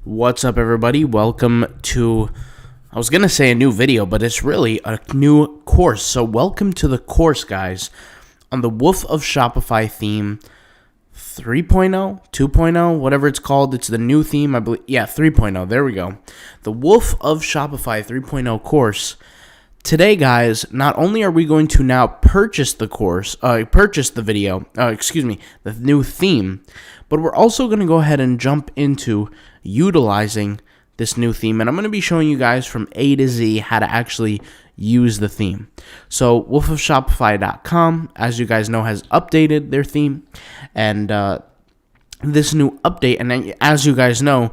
What's up, everybody? Welcome to, I was going to say a new video, but it's really a new course. So welcome to the course, guys, on the Wolf of Shopify theme 3.0, 2.0, whatever it's called. It's the new theme, I believe. Yeah, 3.0. There we go. The Wolf of Shopify 3.0 course. Today, guys, not only are we going to now purchase the new theme, but we're also going to go ahead and jump into utilizing this new theme. And I'm going to be showing you guys from A to Z how to actually use the theme. So wolfofshopify.com, as you guys know, has updated their theme. And this new update, and as you guys know,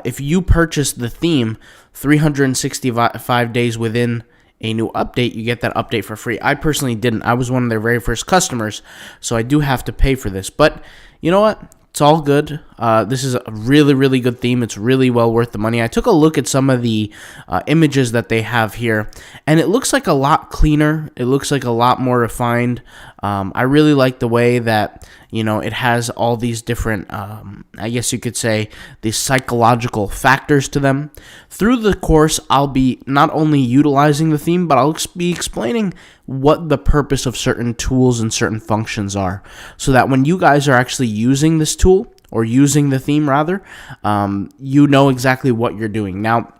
if you purchase the theme 365 days within a new update, you get that update for free. I personally didn't. I was one of their very first customers, so I do have to pay for this. But you know what? It's all good. This is a really, really good theme. It's really well worth the money. I took a look at some of the images that they have here, and it looks like a lot cleaner. It looks like a lot more refined. I really like the way that, it has all these different, I guess you could say, these psychological factors to them. Through the course, I'll be not only utilizing the theme, but I'll be explaining what the purpose of certain tools and certain functions are, so that when you guys are actually using this tool, or using the theme rather, you know exactly what you're doing. Now,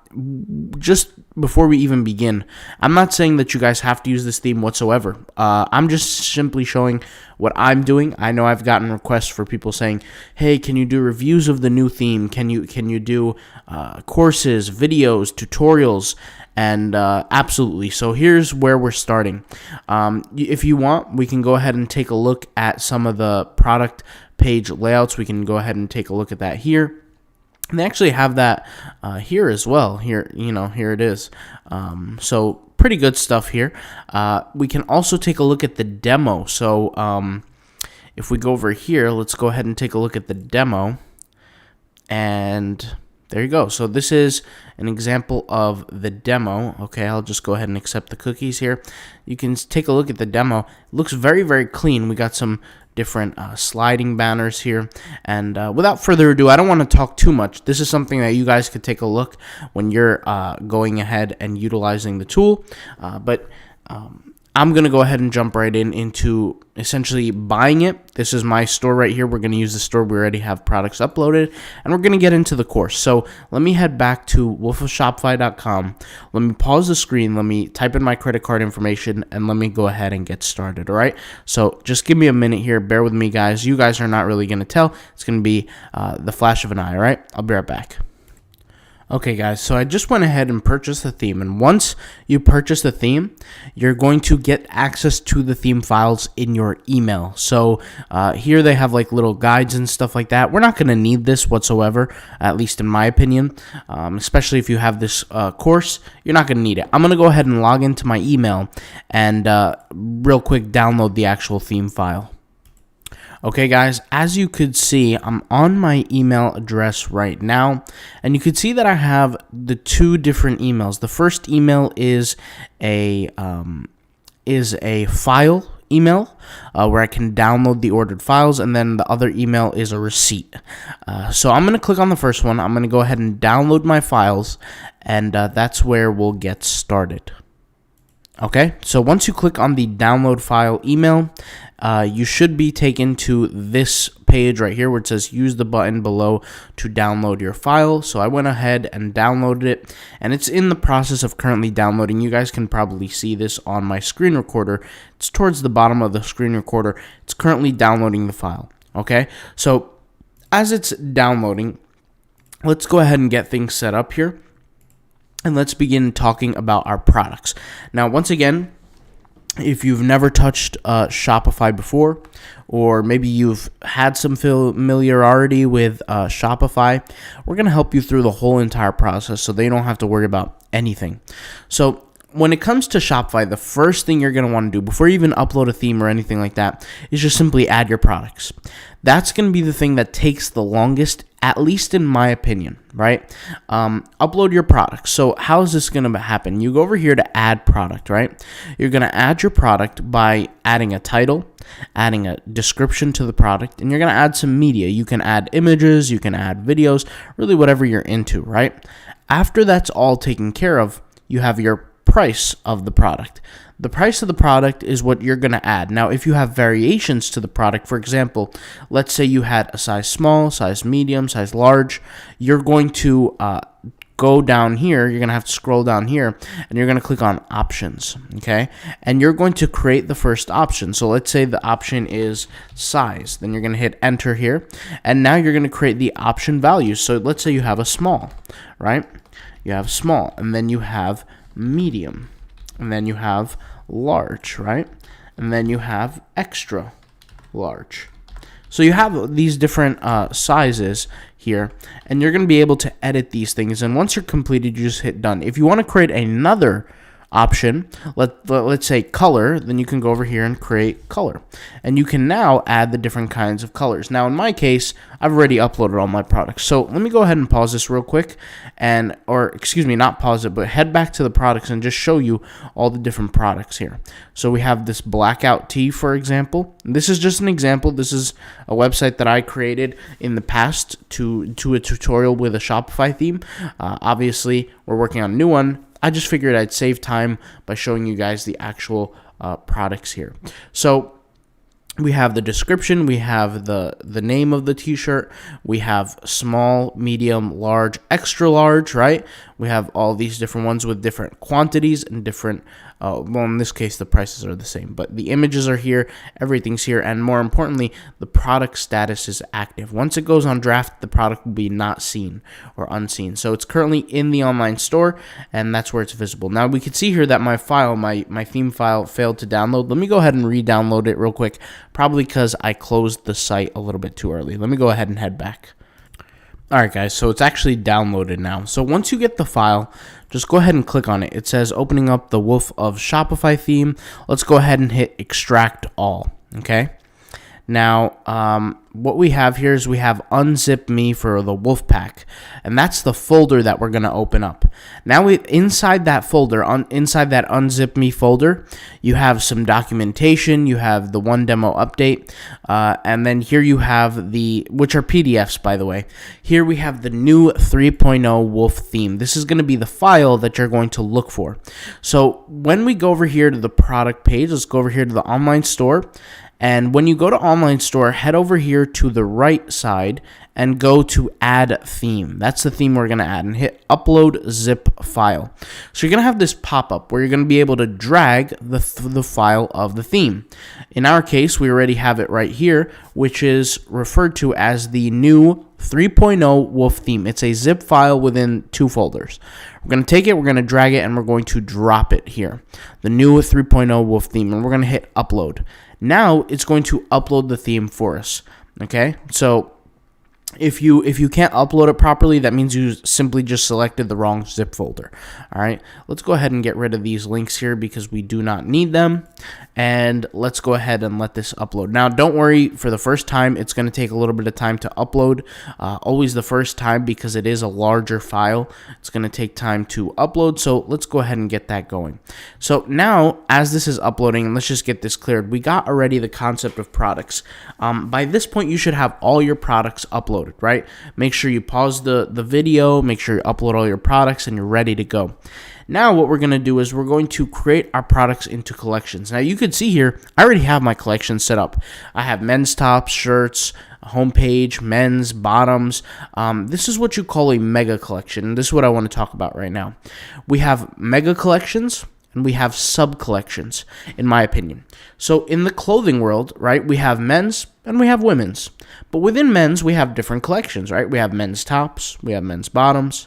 just before we even begin, I'm not saying that you guys have to use this theme whatsoever. I'm just simply showing what I'm doing. I know I've gotten requests for people saying, hey, can you do reviews of the new theme? Can you do courses, videos, tutorials? And absolutely. So here's where we're starting. If you want, we can go ahead and take a look at some of the product page layouts. We can go ahead and take a look at that here. And they actually have that here as well. Here it is. So pretty good stuff here. We can also take a look at the demo. So if we go over here, let's go ahead and take a look at the demo. And there you go. So this is an example of the demo. Okay, I'll just go ahead and accept the cookies here. You can take a look at the demo. It looks very, very clean. We got some different sliding banners here. And without further ado, I don't want to talk too much. This is something that you guys could take a look when you're going ahead and utilizing the tool. But I'm going to go ahead and jump right into essentially buying it. This is my store right here. We're going to use the store. We already have products uploaded, and we're going to get into the course. So let me head back to wolfofshopify.com. Let me pause the screen. Let me type in my credit card information, and let me go ahead and get started, all right? So just give me a minute here. Bear with me, guys. You guys are not really going to tell. It's going to be the flash of an eye, all right? I'll be right back. Okay, guys, so I just went ahead and purchased the theme, and once you purchase the theme, you're going to get access to the theme files in your email. So here they have like little guides and stuff like that. We're not going to need this whatsoever, at least in my opinion, especially if you have this course. You're not going to need it. I'm going to go ahead and log into my email and real quick download the actual theme file. Okay, guys, as you could see, I'm on my email address right now, and you could see that I have the two different emails. The first email is a file email where I can download the ordered files, and then the other email is a receipt. So I'm going to click on the first one. I'm going to go ahead and download my files, and that's where we'll get started. Okay, so once you click on the download file email, you should be taken to this page right here where it says use the button below to download your file. So I went ahead and downloaded it, and it's in the process of currently downloading. You guys can probably see this on my screen recorder. It's towards the bottom of the screen recorder. It's currently downloading the file. Okay, so as it's downloading, let's go ahead and get things set up here. And let's begin talking about our products. Now, once again, if you've never touched Shopify before, or maybe you've had some familiarity with Shopify, we're going to help you through the whole entire process so they don't have to worry about anything. So when it comes to Shopify, the first thing you're going to want to do before you even upload a theme or anything like that is just simply add your products. That's going to be the thing that takes the longest, at least in my opinion, right? Upload your products. So how is this going to happen? You go over here to add product, right? You're going to add your product by adding a title, adding a description to the product, and you're going to add some media. You can add images, you can add videos, really whatever you're into, right? After that's all taken care of, you have your price of the product. The price of the product is what you're going to add. Now, if you have variations to the product, for example, let's say you had a size small, size medium, size large, you're going to go down here. You're going to have to scroll down here, and you're going to click on options, okay? And you're going to create the first option. So let's say the option is size. Then you're going to hit enter here, and now you're going to create the option value. So let's say you have a small, right? You have small, and then you have medium, and then you have large, right? And then you have extra large. So you have these different sizes here, and you're going to be able to edit these things. And once you're completed, you just hit done. If you want to create another option, let's say color, then you can go over here and create color, and you can now add the different kinds of colors. Now in my case, I've already uploaded all my products, so let me go ahead and pause this real quick, not pause it, but head back to the products and just show you all the different products here. So we have this blackout tee, for example. This is just an example. This is a website that I created in the past to a tutorial with a Shopify theme. Obviously we're working on a new one. I just figured I'd save time by showing you guys the actual products here. So we have the description, we have the name of the t-shirt, we have small, medium, large, extra large, right? We have all these different ones with different quantities and different, well, in this case, the prices are the same, but the images are here, everything's here, and more importantly, the product status is active. Once it goes on draft, the product will be not seen or unseen. So it's currently in the online store, and that's where it's visible. Now, we can see here that my file, my theme file failed to download. Let me go ahead and re-download it real quick, probably because I closed the site a little bit too early. Let me go ahead and head back. Alright guys, so it's actually downloaded now. So once you get the file, just go ahead and click on it. It says opening up the Wolf of Shopify theme. Let's go ahead and hit extract all, okay? Now, what we have here is we have unzip me for the wolf pack, and that's the folder that we're going to open up. Now, inside that folder, inside that unzip me folder, you have some documentation, you have the one demo update, and then here you have which are PDFs, by the way. Here we have the new 3.0 wolf theme. This is going to be the file that you're going to look for. So when we go over here to the product page, let's go over here to the online store. And when you go to online store, head over here to the right side and go to add theme. That's the theme we're going to add, and hit upload zip file. So you're going to have this pop-up where you're going to be able to drag the file of the theme. In our case, we already have it right here, which is referred to as the new 3.0 wolf theme. It's a zip file within 2 folders. We're going to take it, we're going to drag it, and we're going to drop it here. The new 3.0 wolf theme, and we're going to hit upload. Now it's going to upload the theme for us. Okay, so if you can't upload it properly, that means you simply just selected the wrong zip folder. All right, let's go ahead and get rid of these links here because we do not need them. And let's go ahead and let this upload. Now, don't worry, for the first time, it's going to take a little bit of time to upload. Always the first time, because it is a larger file. It's going to take time to upload, so let's go ahead and get that going. So now, as this is uploading, and let's just get this cleared, we got already the concept of products. By this point, you should have all your products uploaded, right? Make sure you pause the video, make sure you upload all your products, and you're ready to go. Now what we're going to do is we're going to create our products into collections. Now you can see here, I already have my collection set up. I have men's tops, shirts, homepage, men's, bottoms. This is what you call a mega collection. This is what I want to talk about right now. We have mega collections and we have sub collections, in my opinion. So in the clothing world, right, we have men's and we have women's. But within men's, we have different collections, right? We have men's tops, we have men's bottoms,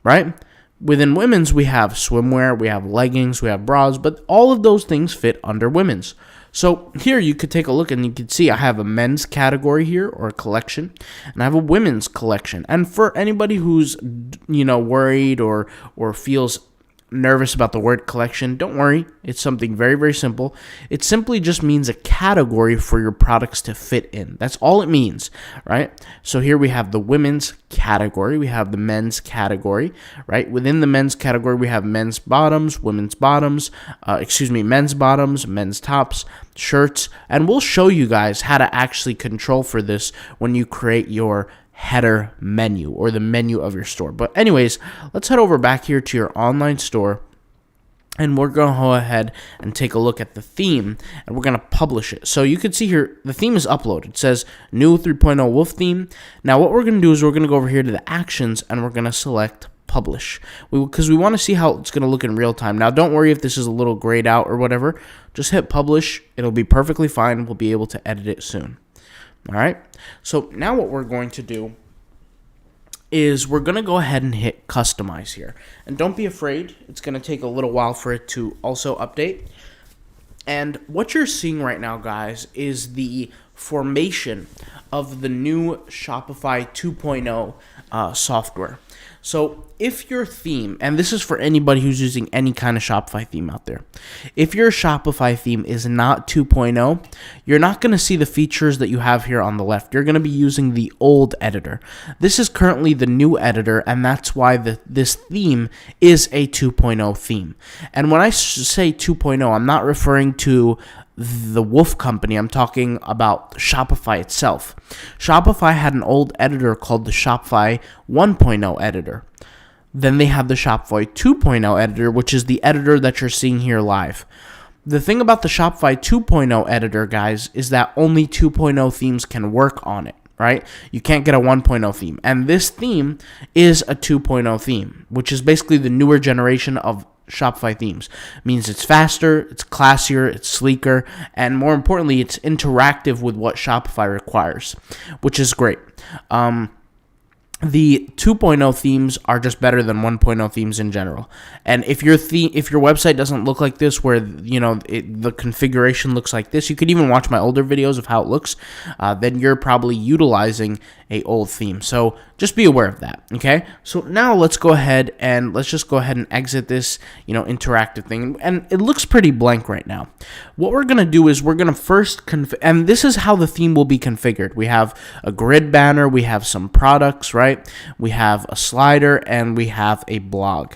right? Within women's, we have swimwear, we have leggings, we have bras, but all of those things fit under women's. So here you could take a look and you can see I have a men's category here, or a collection, and I have a women's collection. And for anybody who's, worried or feels nervous about the word collection, don't worry. It's something very, very simple. It simply just means a category for your products to fit in. That's all it means, right? So here we have the women's category. We have the men's category, right? Within the men's category, we have men's bottoms, men's bottoms, men's tops, shirts, and we'll show you guys how to actually control for this when you create your header menu or the menu of your store. But anyways, let's head over back here to your online store, and we're going to go ahead and take a look at the theme, and we're going to publish it. So you can see here, the theme is uploaded. It says new 3.0 Wolf theme. Now what we're going to do is we're going to go over here to the actions, and we're going to select publish, because we want to see how it's going to look in real time. Now don't worry if this is a little grayed out or whatever. Just hit publish. It'll be perfectly fine. We'll be able to edit it soon. All right, so now what we're going to do is we're going to go ahead and hit customize here. And don't be afraid, it's going to take a little while for it to also update. And what you're seeing right now, guys, is the formation of the new Shopify 2.0 software. So if your theme, and this is for anybody who's using any kind of Shopify theme out there, if your Shopify theme is not 2.0, you're not going to see the features that you have here on the left. You're going to be using the old editor. This is currently the new editor, and that's why this theme is a 2.0 theme. And when I say 2.0, I'm not referring to the Wolf Company. I'm talking about Shopify itself. Shopify had an old editor called the Shopify 1.0 editor. Then they have the Shopify 2.0 editor, which is the editor that you're seeing here live. The thing about the Shopify 2.0 editor, guys, is that only 2.0 themes can work on it, right? You can't get a 1.0 theme. And this theme is a 2.0 theme, which is basically the newer generation of Shopify themes. It means it's faster, it's classier, it's sleeker, and more importantly, it's interactive with what Shopify requires, which is great. The 2.0 themes are just better than 1.0 themes in general. And if your website doesn't look like this, where the configuration looks like this, you could even watch my older videos of how it looks. Then you're probably utilizing a old theme. So just be aware of that. Okay. So now let's go ahead and exit this interactive thing. And it looks pretty blank right now. What we're gonna do is we're gonna first and this is how the theme will be configured. We have a grid banner. We have some products, right? We have a slider, and we have a blog.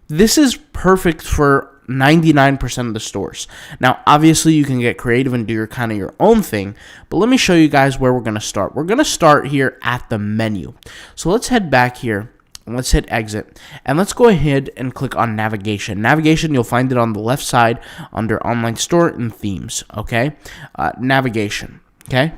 This is perfect for 99% of the stores. Now, obviously, you can get creative and do your own thing, but let me show you guys where we're going to start. We're going to start here at the menu. So let's head back here, and let's hit exit, and let's go ahead and click on navigation. Navigation, you'll find it on the left side under online store and themes, okay? Navigation, okay?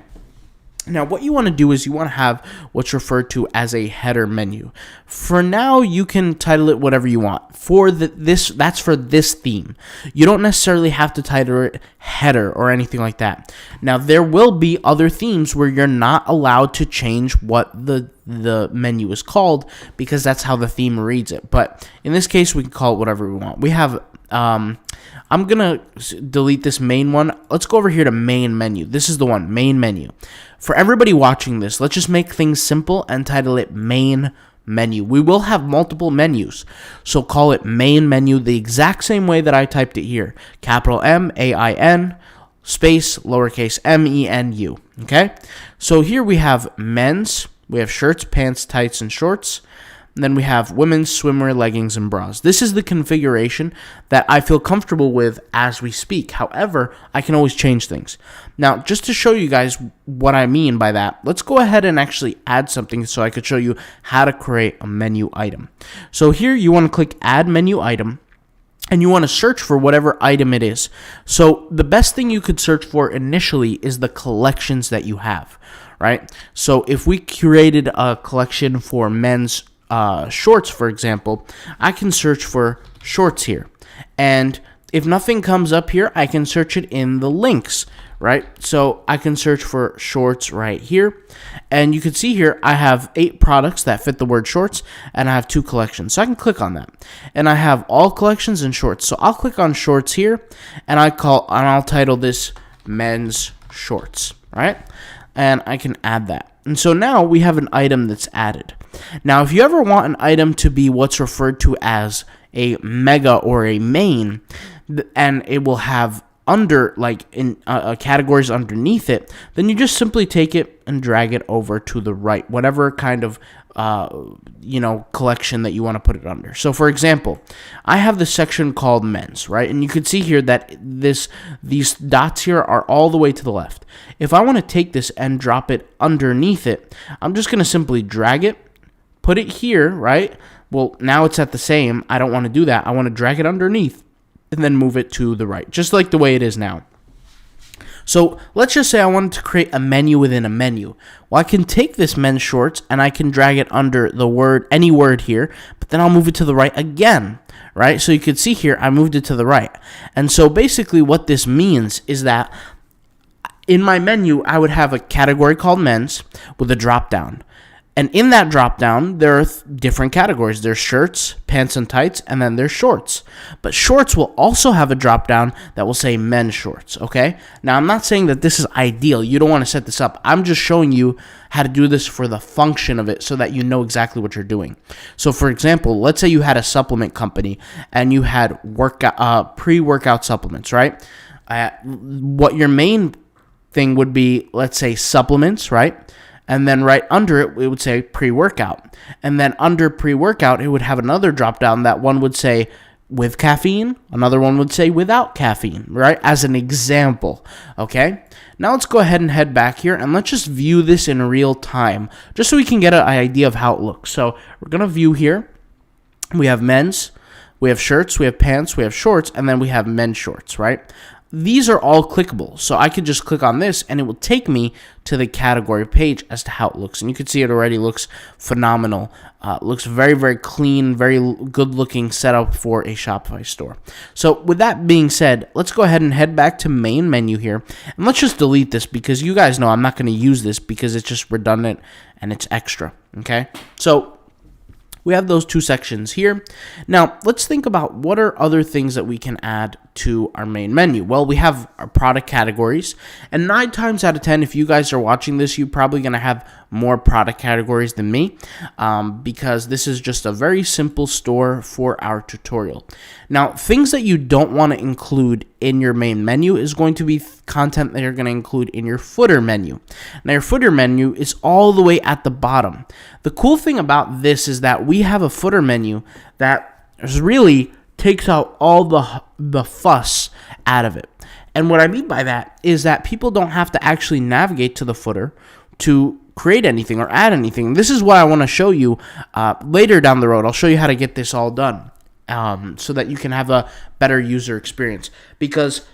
Now, what you want to do is you want to have what's referred to as a header menu. For now, you can title it whatever you want. That's for this theme. You don't necessarily have to title it header or anything like that. Now, there will be other themes where you're not allowed to change what the menu is called, because that's how the theme reads it. But in this case, we can call it whatever we want. We have I'm going to delete this main one. Let's go over here to main menu. This is the one, main menu. For everybody watching this, let's just make things simple and title it main menu. We will have multiple menus, so call it main menu the exact same way that I typed it here. Capital M-A-I-N, space, lowercase m-e-n-u. Okay? So here we have men's, we have shirts, pants, tights, and shorts. And then we have women's swimwear, leggings, and bras. This is the configuration that I feel comfortable with as we speak. However, I can always change things. Now, just to show you guys what I mean by that, let's go ahead and actually add something so I could show you how to create a menu item. So here you want to click add menu item, and you want to search for whatever item it is. So the best thing you could search for initially is the collections that you have, right? So if we curated a collection for men's shorts, for example, I can search for shorts here. And if nothing comes up here, I can search it in the links, right? So I can search for shorts right here. And you can see here, I have 8 products that fit the word shorts, and I have 2 collections. So I can click on that. And I have all collections and shorts. So I'll click on shorts here, and I'll title this men's shorts, right? And I can add that. And so now we have an item that's added. Now, if you ever want an item to be what's referred to as a mega or a main, and it will have under like in categories underneath it, then you just simply take it and drag it over to the right, whatever kind of collection that you want to put it under. So for example, I have this section called men's, right? And you can see here that these dots here are all the way to the left. If I want to take this and drop it underneath it, I'm just going to simply drag it, put it here, right? Well, now it's at the same. I don't want to do that. I want to drag it underneath and then move it to the right, just like the way it is now. So let's just say I wanted to create a menu within a menu. Well, I can take this men's shorts and I can drag it under the word, any word here, but then I'll move it to the right again, right? So you can see here, I moved it to the right. And so basically what this means is that in my menu, I would have a category called men's with a drop down. And in that drop down, there are different categories. There's shirts, pants and tights, and then there's shorts. But shorts will also have a drop down that will say men's shorts, okay? Now, I'm not saying that this is ideal. You don't want to set this up. I'm just showing you how to do this for the function of it so that you know exactly what you're doing. So, for example, let's say you had a supplement company and you had pre-workout supplements, right? What your main thing would be, let's say, supplements, right? And then right under it, it would say pre-workout. And then under pre-workout, it would have another drop-down that one would say with caffeine, another one would say without caffeine, right? As an example, okay? Now let's go ahead and head back here, and let's just view this in real time, just so we can get an idea of how it looks. So we're going to view here. We have men's, we have shirts, we have pants, we have shorts, and then we have men's shorts, right? These are all clickable, so I could just click on this and it will take me to the category page as to how it looks. And you can see it already looks phenomenal. Looks very, very clean, very good looking setup for a Shopify store. So with that being said, let's go ahead and head back to main menu here. And let's just delete this because you guys know I'm not going to use this because it's just redundant and it's extra, okay? So we have those two sections here. Now, let's think about what are other things that we can add to our main menu. Well, we have our product categories, and 9 times out of 10, if you guys are watching this, you're probably going to have more product categories than me because this is just a very simple store for our tutorial. Now, things that you don't want to include in your main menu is going to be content that you're going to include in your footer menu. Now, your footer menu is all the way at the bottom. The cool thing about this is that we have a footer menu that really takes out all the fuss out of it. And what I mean by that is that people don't have to actually navigate to the footer to create anything or add anything. This is what I want to show you later down the road. I'll show you how to get this all done so that you can have a better user experience, because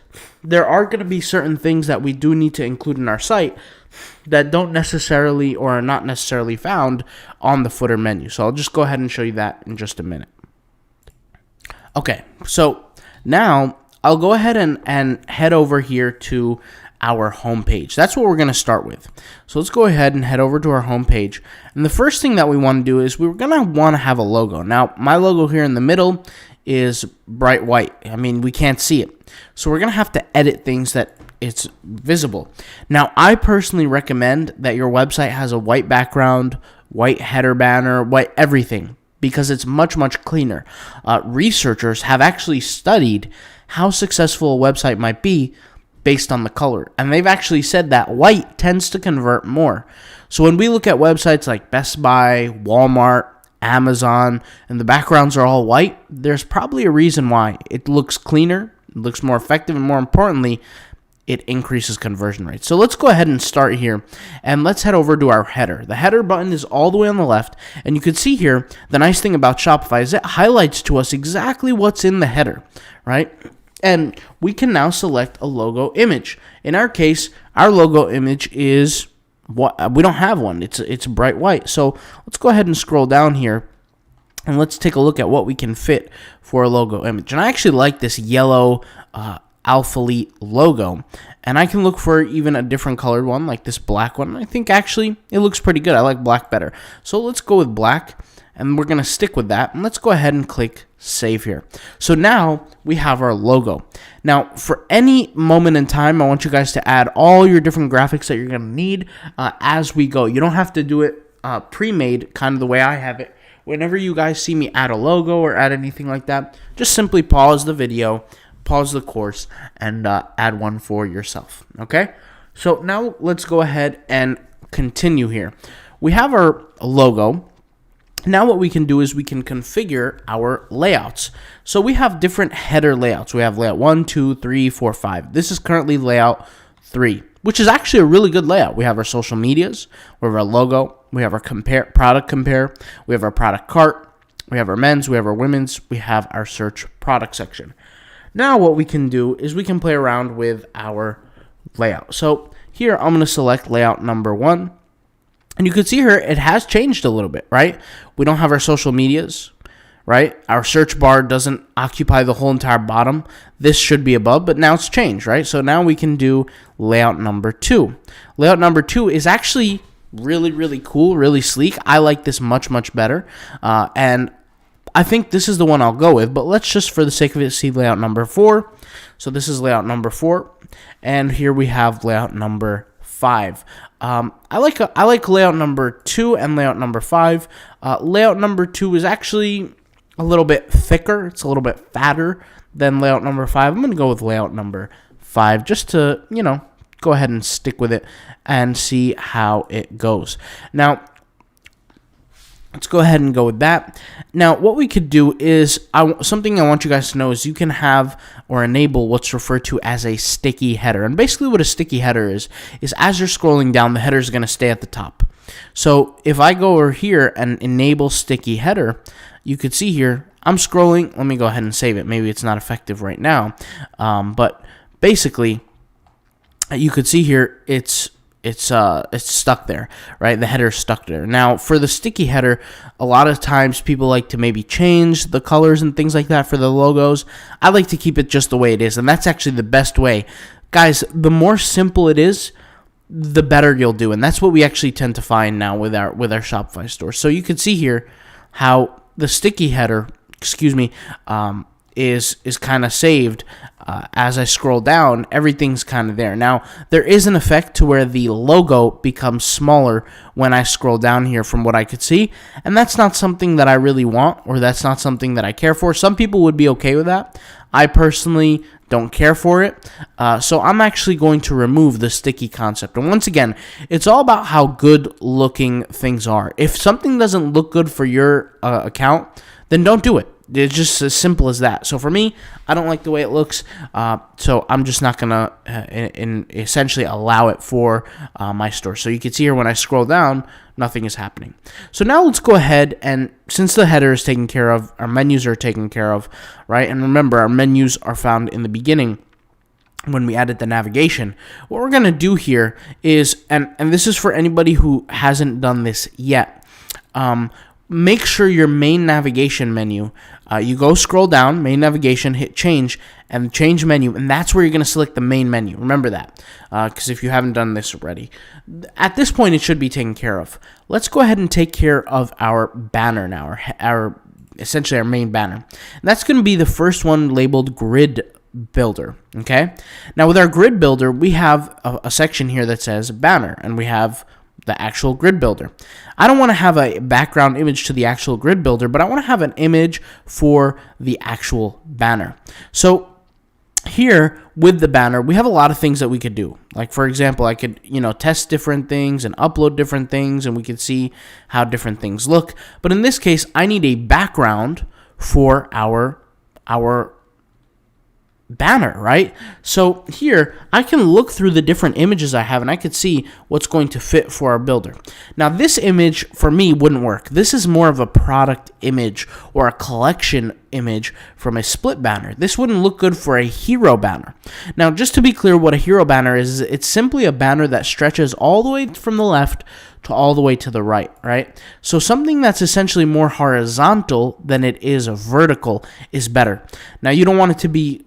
there are going to be certain things that we do need to include in our site that don't necessarily or are not necessarily found on the footer menu. So I'll just go ahead and show you that in just a minute. Okay, so now I'll go ahead and head over here to our home page. That's what we're going to start with. So let's go ahead and head over to our home page. And the first thing that we want to do is we're going to want to have a logo. Now, my logo here in the middle is bright white. I mean, we can't see it. So we're going to have to edit things that it's visible. Now, I personally recommend that your website has a white background, white header banner, white everything, because it's much, much cleaner. Researchers have actually studied how successful a website might be based on the color. And they've actually said that white tends to convert more. So when we look at websites like Best Buy, Walmart, Amazon, and the backgrounds are all white, there's probably a reason why. It looks cleaner, it looks more effective, and more importantly, it increases conversion rates. So let's go ahead and start here, and let's head over to our header. The header button is all the way on the left, and you can see here, the nice thing about Shopify is it highlights to us exactly what's in the header, right? And we can now select a logo image. In our case, our logo image is what we don't have one. It's bright white. So let's go ahead and scroll down here, and let's take a look at what we can fit for a logo image. And I actually like this yellow Alphalete logo, and I can look for even a different colored one like this black one. I think actually it looks pretty good. I like black better. So let's go with black, and we're going to stick with that. And let's go ahead and click save here. So now we have our logo. Now, for any moment in time, I want you guys to add all your different graphics that you're going to need as we go. You don't have to do it pre-made kind of the way I have it, whenever you guys see me add a logo or add anything like that, just simply pause the video, pause the course, and add one for yourself, okay? So now let's go ahead and continue here. We have our logo. Now what we can do is we can configure our layouts. So we have different header layouts. We have layout 1, 2, 3, 4, 5. This is currently layout 3, which is actually a really good layout. We have our social medias, we have our logo, we have our product compare, we have our product cart, we have our men's, we have our women's, we have our search product section. Now what we can do is we can play around with our layout. So here I'm going to select layout number 1. And you can see here it has changed a little bit, right? We don't have our social medias, right? Our search bar doesn't occupy the whole entire bottom. This should be above, but now it's changed, right? So now we can do layout number 2. Layout number 2 is actually really, really cool, really sleek. I like this much, much better. And I think this is the one I'll go with, but let's just, for the sake of it, see layout number 4. So this is layout number 4, and here we have layout number 5. I like layout number 2 and layout number 5. Layout number 2 is actually a little bit thicker. It's a little bit fatter than layout number 5. I'm going to go with layout number 5 just to, go ahead and stick with it and see how it goes. Now, let's go ahead and go with that. Now, what we could do is, something I want you guys to know is you can have or enable what's referred to as a sticky header. And basically what a sticky header is as you're scrolling down, the header is going to stay at the top. So if I go over here and enable sticky header, you could see here, I'm scrolling. Let me go ahead and save it. Maybe it's not effective right now. But basically, you could see here, it's stuck there, right? The header's stuck there. Now, for the sticky header, a lot of times people like to maybe change the colors and things like that for the logos. I like to keep it just the way it is, and that's actually the best way. Guys, the more simple it is, the better you'll do, and that's what we actually tend to find now with our Shopify store. So you can see here how the sticky header, is kind of saved. As I scroll down, everything's kind of there. Now, there is an effect to where the logo becomes smaller when I scroll down here from what I could see, and that's not something that I really want, or that's not something that I care for. Some people would be okay with that. I personally don't care for it, so I'm actually going to remove the sticky concept. And once again, it's all about how good looking things are. If something doesn't look good for your account, then don't do it. It's just as simple as that. So for me, I don't like the way it looks, so I'm just not going to essentially allow it for my store. So you can see here when I scroll down, nothing is happening. So now let's go ahead, and since the header is taken care of, our menus are taken care of, right? And remember, our menus are found in the beginning when we added the navigation. What we're going to do here is, and this is for anybody who hasn't done this yet, make sure your main navigation menu, you go scroll down, main navigation, hit change, and change menu, and that's where you're going to select the main menu. Remember that, because if you haven't done this already. At this point, it should be taken care of. Let's go ahead and take care of our banner now, essentially our main banner. And that's going to be the first one labeled Grid Builder, okay? Now, with our Grid Builder, we have a section here that says Banner, and we have the actual grid builder. I don't want to have a background image to the actual grid builder, but I want to have an image for the actual banner. So here with the banner, we have a lot of things that we could do. Like, for example, I could, test different things and upload different things, and we could see how different things look. But in this case, I need a background for our banner, right? So here I can look through the different images I have, and I could see what's going to fit for our builder. Now, this image for me wouldn't work. This is more of a product image or a collection image from a split banner. This wouldn't look good for a hero banner. Now, just to be clear, what a hero banner is, it's simply a banner that stretches all the way from the left to all the way to the right, right? So something that's essentially more horizontal than it is vertical is better. Now, you don't want it to be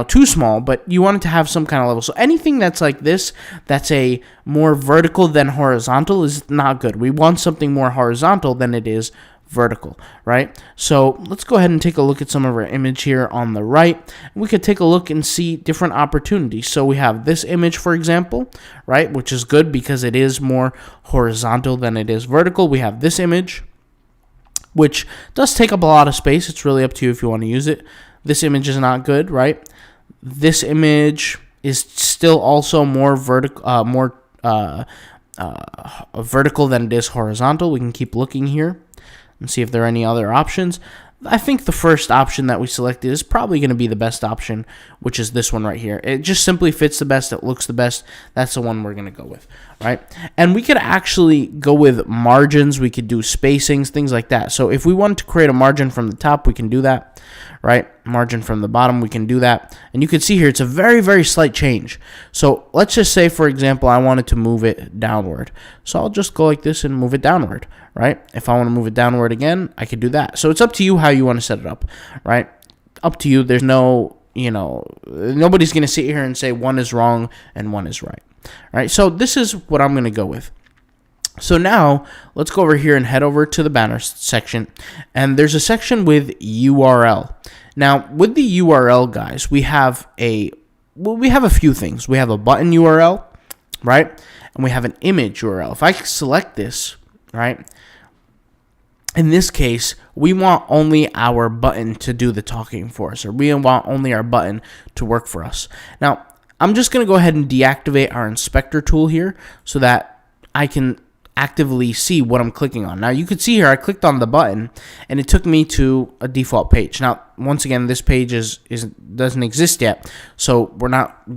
too small, but you want it to have some kind of level. So anything that's like this, that's a more vertical than horizontal, is not good. We want something more horizontal than it is vertical, right? So let's go ahead and take a look at some of our image here on the right. We could take a look and see different opportunities. So we have this image, for example, right, which is good because it is more horizontal than it is vertical. We have this image, which does take up a lot of space. It's really up to you if you want to use it. This image is not good, right? This image is still also more vertical than it is horizontal. We can keep looking here and see if there are any other options. I think the first option that we selected is probably going to be the best option, which is this one right here. It just simply fits the best. It looks the best. That's the one we're going to go with, right? And we could actually go with margins. We could do spacings, things like that. So if we want to create a margin from the top, we can do that, right? Margin from the bottom, we can do that. And you can see here, it's a very, very slight change. So let's just say, for example, I wanted to move it downward. So I'll just go like this and move it downward, right? If I want to move it downward again, I could do that. So it's up to you how you want to set it up, right? Up to you. There's no, nobody's going to sit here and say one is wrong and one is right, right? So this is what I'm going to go with. So now let's go over here and head over to the banner section, and there's a section with URL. Now with the URL, guys, we have a few things. We have a button URL, right? And we have an image URL. If I select this, right? In this case, we want only our button to do the talking for us, or we want only our button to work for us. Now, I'm just going to go ahead and deactivate our inspector tool here so that I can actively see what I'm clicking on. Now you can see here I clicked on the button and it took me to a default page. Now once again, this page doesn't exist yet, so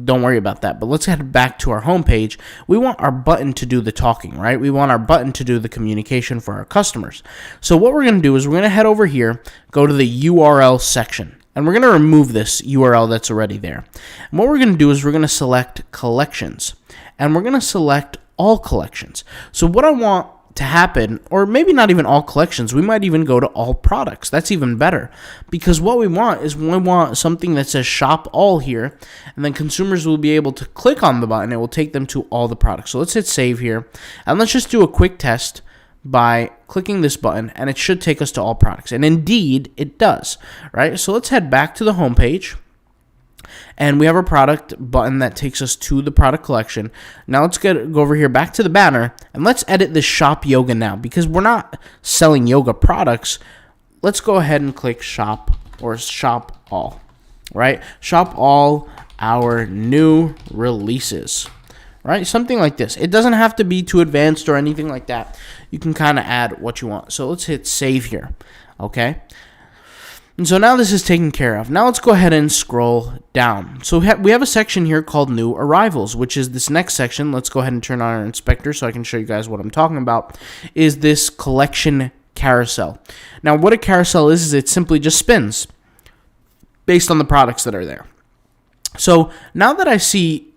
don't worry about that. But let's head back to our home page. We want our button to do the talking, right? We want our button to do the communication for our customers. So what we're going to do is we're going to head over here, go to the URL section, and we're going to remove this URL that's already there. And what we're going to do is we're going to select collections, and we're going to select all collections. So what I want to happen, or maybe not even all collections, we might even go to all products. That's even better, because what we want is we want something that says shop all here, and then consumers will be able to click on the button. It will take them to all the products. So let's hit save here, and let's just do a quick test by clicking this button, and it should take us to all products. And indeed it does, right? So let's head back to the home page. And we have a product button that takes us to the product collection. Now let's go over here back to the banner, and let's edit this shop yoga now, because we're not selling yoga products. Let's go ahead and click shop, or shop all, right? Shop all our new releases, right? Something like this. It doesn't have to be too advanced or anything like that. You can kind of add what you want. So let's hit save here, okay? And so now this is taken care of. Now let's go ahead and scroll down. So we have a section here called New Arrivals, which is this next section. Let's go ahead and turn on our inspector so I can show you guys what I'm talking about, is this collection carousel. Now what a carousel is it simply just spins based on the products that are there. So now that I see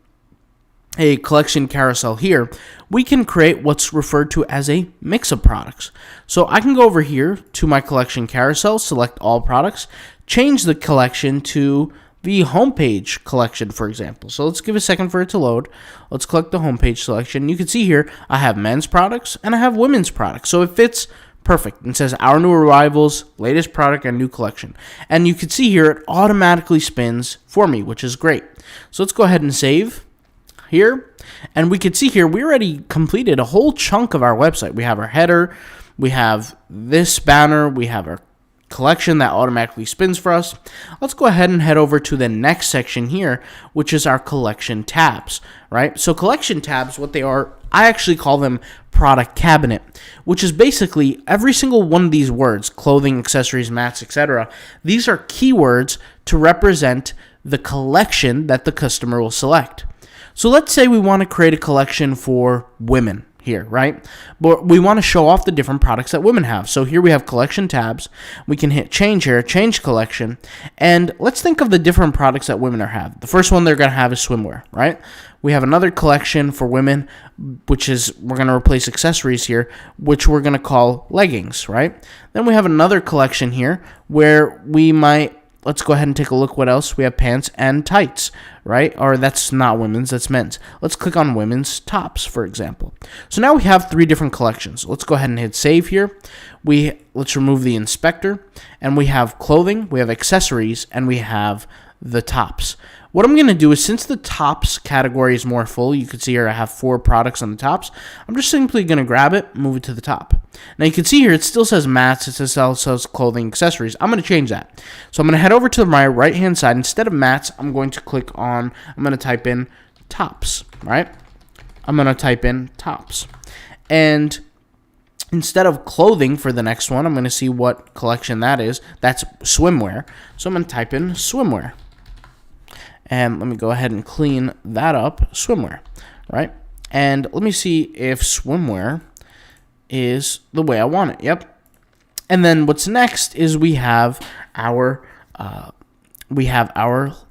a collection carousel here, we can create what's referred to as a mix of products. So I can go over here to my collection carousel, select all products, change the collection to the homepage collection, for example. So let's give a second for it to load. Let's click the homepage selection. You can see here I have men's products and I have women's products. So it fits perfect. It says our new arrivals, latest product, and new collection. And you can see here it automatically spins for me, which is great. So let's go ahead and save here, and we can see here we already completed a whole chunk of our website. We have our header, we have this banner, we have our collection that automatically spins for us. Let's go ahead and head over to the next section here, which is our collection tabs, right? So collection tabs, what they are, I actually call them product cabinet, which is basically every single one of these words, clothing, accessories, mats, etc. These are keywords to represent the collection that the customer will select. So let's say we want to create a collection for women here, right? But we want to show off the different products that women have. So here we have collection tabs. We can hit change here, change collection. And let's think of the different products that women have. The first one they're going to have is swimwear, right? We have another collection for women, which is, we're going to replace accessories here, which we're going to call leggings, right? Then we have another collection here where we might, let's go ahead and take a look what else. We have pants and tights, right? Or that's not women's, that's men's. Let's click on women's tops, for example. So now we have 3 different collections. Let's go ahead and hit save here. Let's remove the inspector, and we have clothing, we have accessories, and we have the tops. What I'm going to do is, since the tops category is more full, you can see here I have 4 products on the tops. I'm just simply going to grab it, move it to the top. Now you can see here it still says mats, it says clothing, accessories. I'm going to change that. So I'm going to head over to my right hand side. Instead of mats, I'm going to type in tops, right? I'm going to type in tops. And instead of clothing for the next one, I'm going to see what collection that is. That's swimwear. So I'm going to type in swimwear. And let me go ahead and clean that up, swimwear, right? And let me see if swimwear is the way I want it. Yep. And then what's next is we have our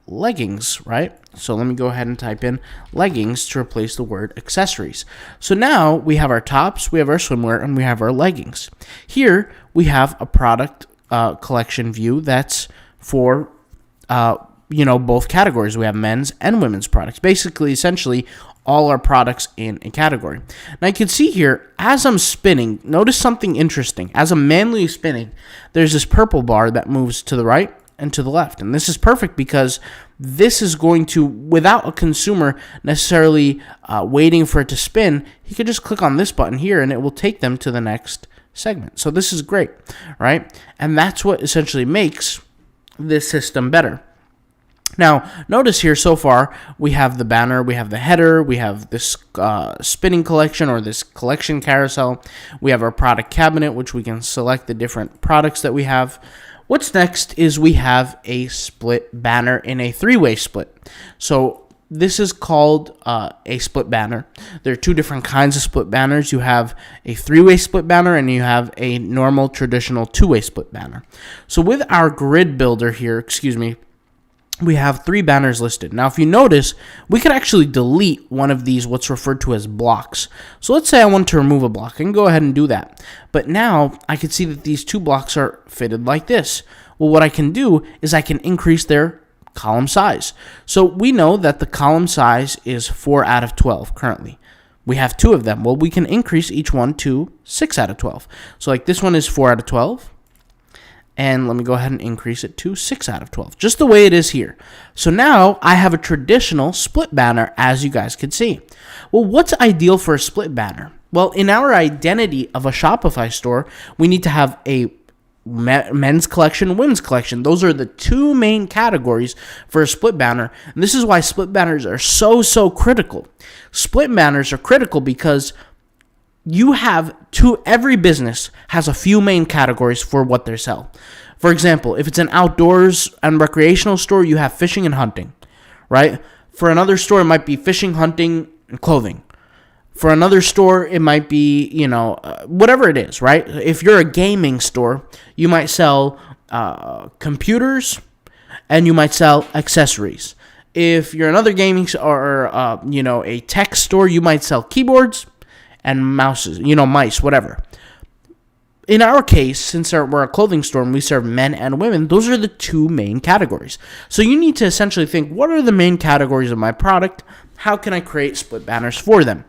leggings, right? So let me go ahead and type in leggings to replace the word accessories. So now we have our tops, we have our swimwear, and we have our leggings. Here we have a product collection view that's for both categories. We have men's and women's products. Basically, essentially, all our products in a category. Now you can see here, as I'm spinning, notice something interesting. As I'm manually spinning, there's this purple bar that moves to the right and to the left. And this is perfect because this is going to, without a consumer necessarily waiting for it to spin, he could just click on this button here and it will take them to the next segment. So this is great, right? And that's what essentially makes this system better. Now, notice here so far, we have the banner, we have the header, we have this spinning collection or this collection carousel. We have our product cabinet, which we can select the different products that we have. What's next is we have a split banner in a three-way split. So this is called a split banner. There are two different kinds of split banners. You have a three-way split banner and you have a normal traditional two-way split banner. So with our grid builder here, we have three banners listed. Now, if you notice, we could actually delete one of these, what's referred to as blocks. So let's say I want to remove a block. I can go ahead and do that. But now I can see that these two blocks are fitted like this. Well, what I can do is I can increase their column size. So we know that the column size is 4 out of 12 currently. We have two of them. Well, we can increase each one to 6 out of 12. So like this one is 4 out of 12. And let me go ahead and increase it to 6 out of 12, just the way it is here. So now I have a traditional split banner, as you guys can see. Well, what's ideal for a split banner? Well, in our identity of a Shopify store, we need to have a men's collection, women's collection. Those are the two main categories for a split banner. And this is why split banners are so critical. Split banners are critical because every business has a few main categories for what they sell. For example, if it's an outdoors and recreational store, you have fishing and hunting, right? For another store, it might be fishing, hunting, and clothing. For another store, it might be, whatever it is, right? If you're a gaming store, you might sell computers and you might sell accessories. If you're another gaming or a tech store, you might sell keyboards and mouses, mice, whatever. In our case, since we're a clothing store and we serve men and women, those are the two main categories. So you need to essentially think, what are the main categories of my product? How can I create split banners for them?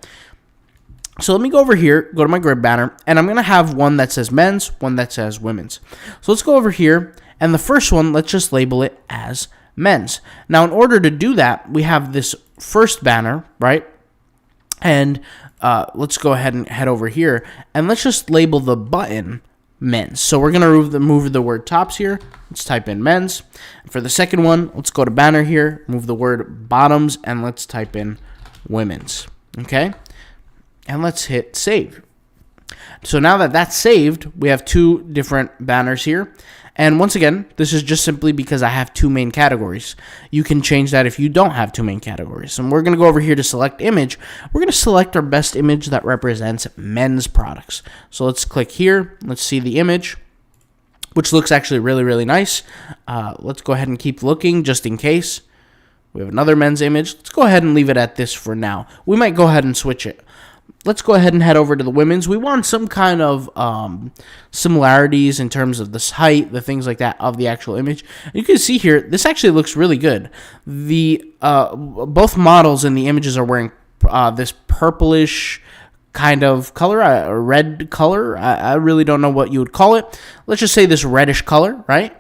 So let me go over here, go to my grid banner, and I'm going to have one that says men's, one that says women's. So let's go over here, and the first one, let's just label it as men's. Now, in order to do that, we have this first banner, right? And let's go ahead and head over here, and let's just label the button men's. So we're going to remove the word tops here. Let's type in men's. For the second one, let's go to banner here, move the word bottoms, and let's type in women's. Okay? And let's hit save. So now that that's saved, we have two different banners here. And once again, this is just simply because I have two main categories. You can change that if you don't have two main categories. And we're going to go over here to select image. We're going to select our best image that represents men's products. So let's click here. Let's see the image, which looks actually really nice. Let's go ahead and keep looking just in case. We have another men's image. Let's go ahead and leave it at this for now. We might go ahead and switch it. Let's go ahead and head over to the women's. We want some kind of similarities in terms of the height, the things like that of the actual image. And you can see here, this actually looks really good. The both models in the images are wearing this purplish kind of color, a red color. I really don't know what you would call it. Let's just say this reddish color, right?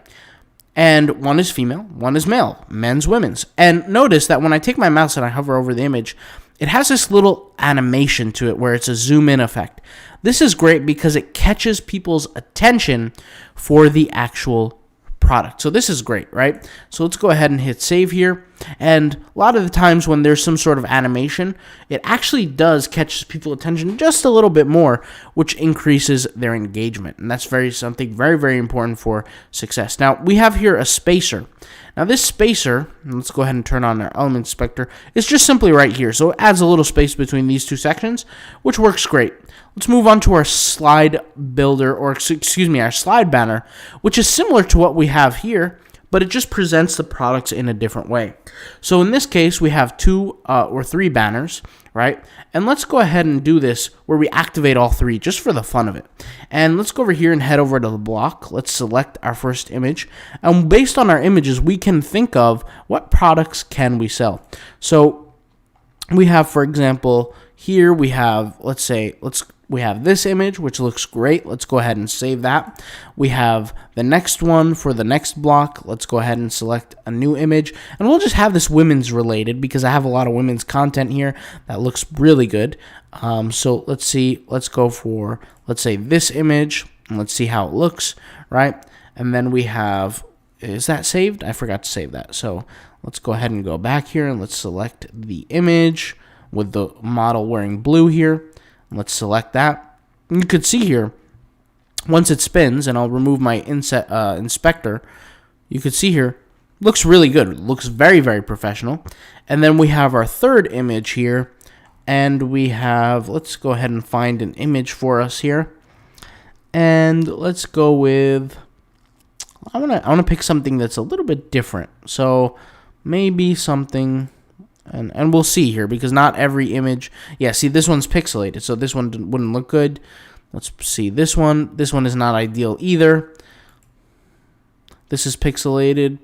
And one is female, one is male, men's, women's. And notice that when I take my mouse and I hover over the image, it has this little animation to it where it's a zoom in effect. This is great because it catches people's attention for the actual product. So this is great, right? So let's go ahead and hit save here. And a lot of the times when there's some sort of animation, it actually does catch people's attention just a little bit more, which increases their engagement. And that's something very, very important for success. Now, we have here a spacer. Now, this spacer, let's go ahead and turn on our element inspector, is just simply right here. So it adds a little space between these two sections, which works great. Let's move on to our slide builder, or excuse me, our slide banner, which is similar to what we have here, but it just presents the products in a different way. So in this case, we have 2 or 3 banners, right? And let's go ahead and do this where we activate all 3 just for the fun of it. And let's go over here and head over to the block. Let's select our first image. And based on our images, we can think of what products can we sell. So we have, for example, here we have, we have this image, which looks great. Let's go ahead and save that. We have the next one for the next block. Let's go ahead and select a new image. And we'll just have this women's related because I have a lot of women's content here that looks really good. So let's see. Let's go for, let's say, this image. And let's see how it looks, right? And then we have, is that saved? I forgot to save that. So let's go ahead and go back here and let's select the image with the model wearing blue here. Let's select that. You could see here, once it spins, and I'll remove my inspector, you could see here, looks really good. It looks very, very professional. And then we have our third image here, and we have, let's go ahead and find an image for us here. And let's go with, I wanna pick something that's a little bit different. So maybe something... And we'll see here, because not every image... Yeah, see, this one's pixelated, so this one wouldn't look good. Let's see this one. This one is not ideal either. This is pixelated.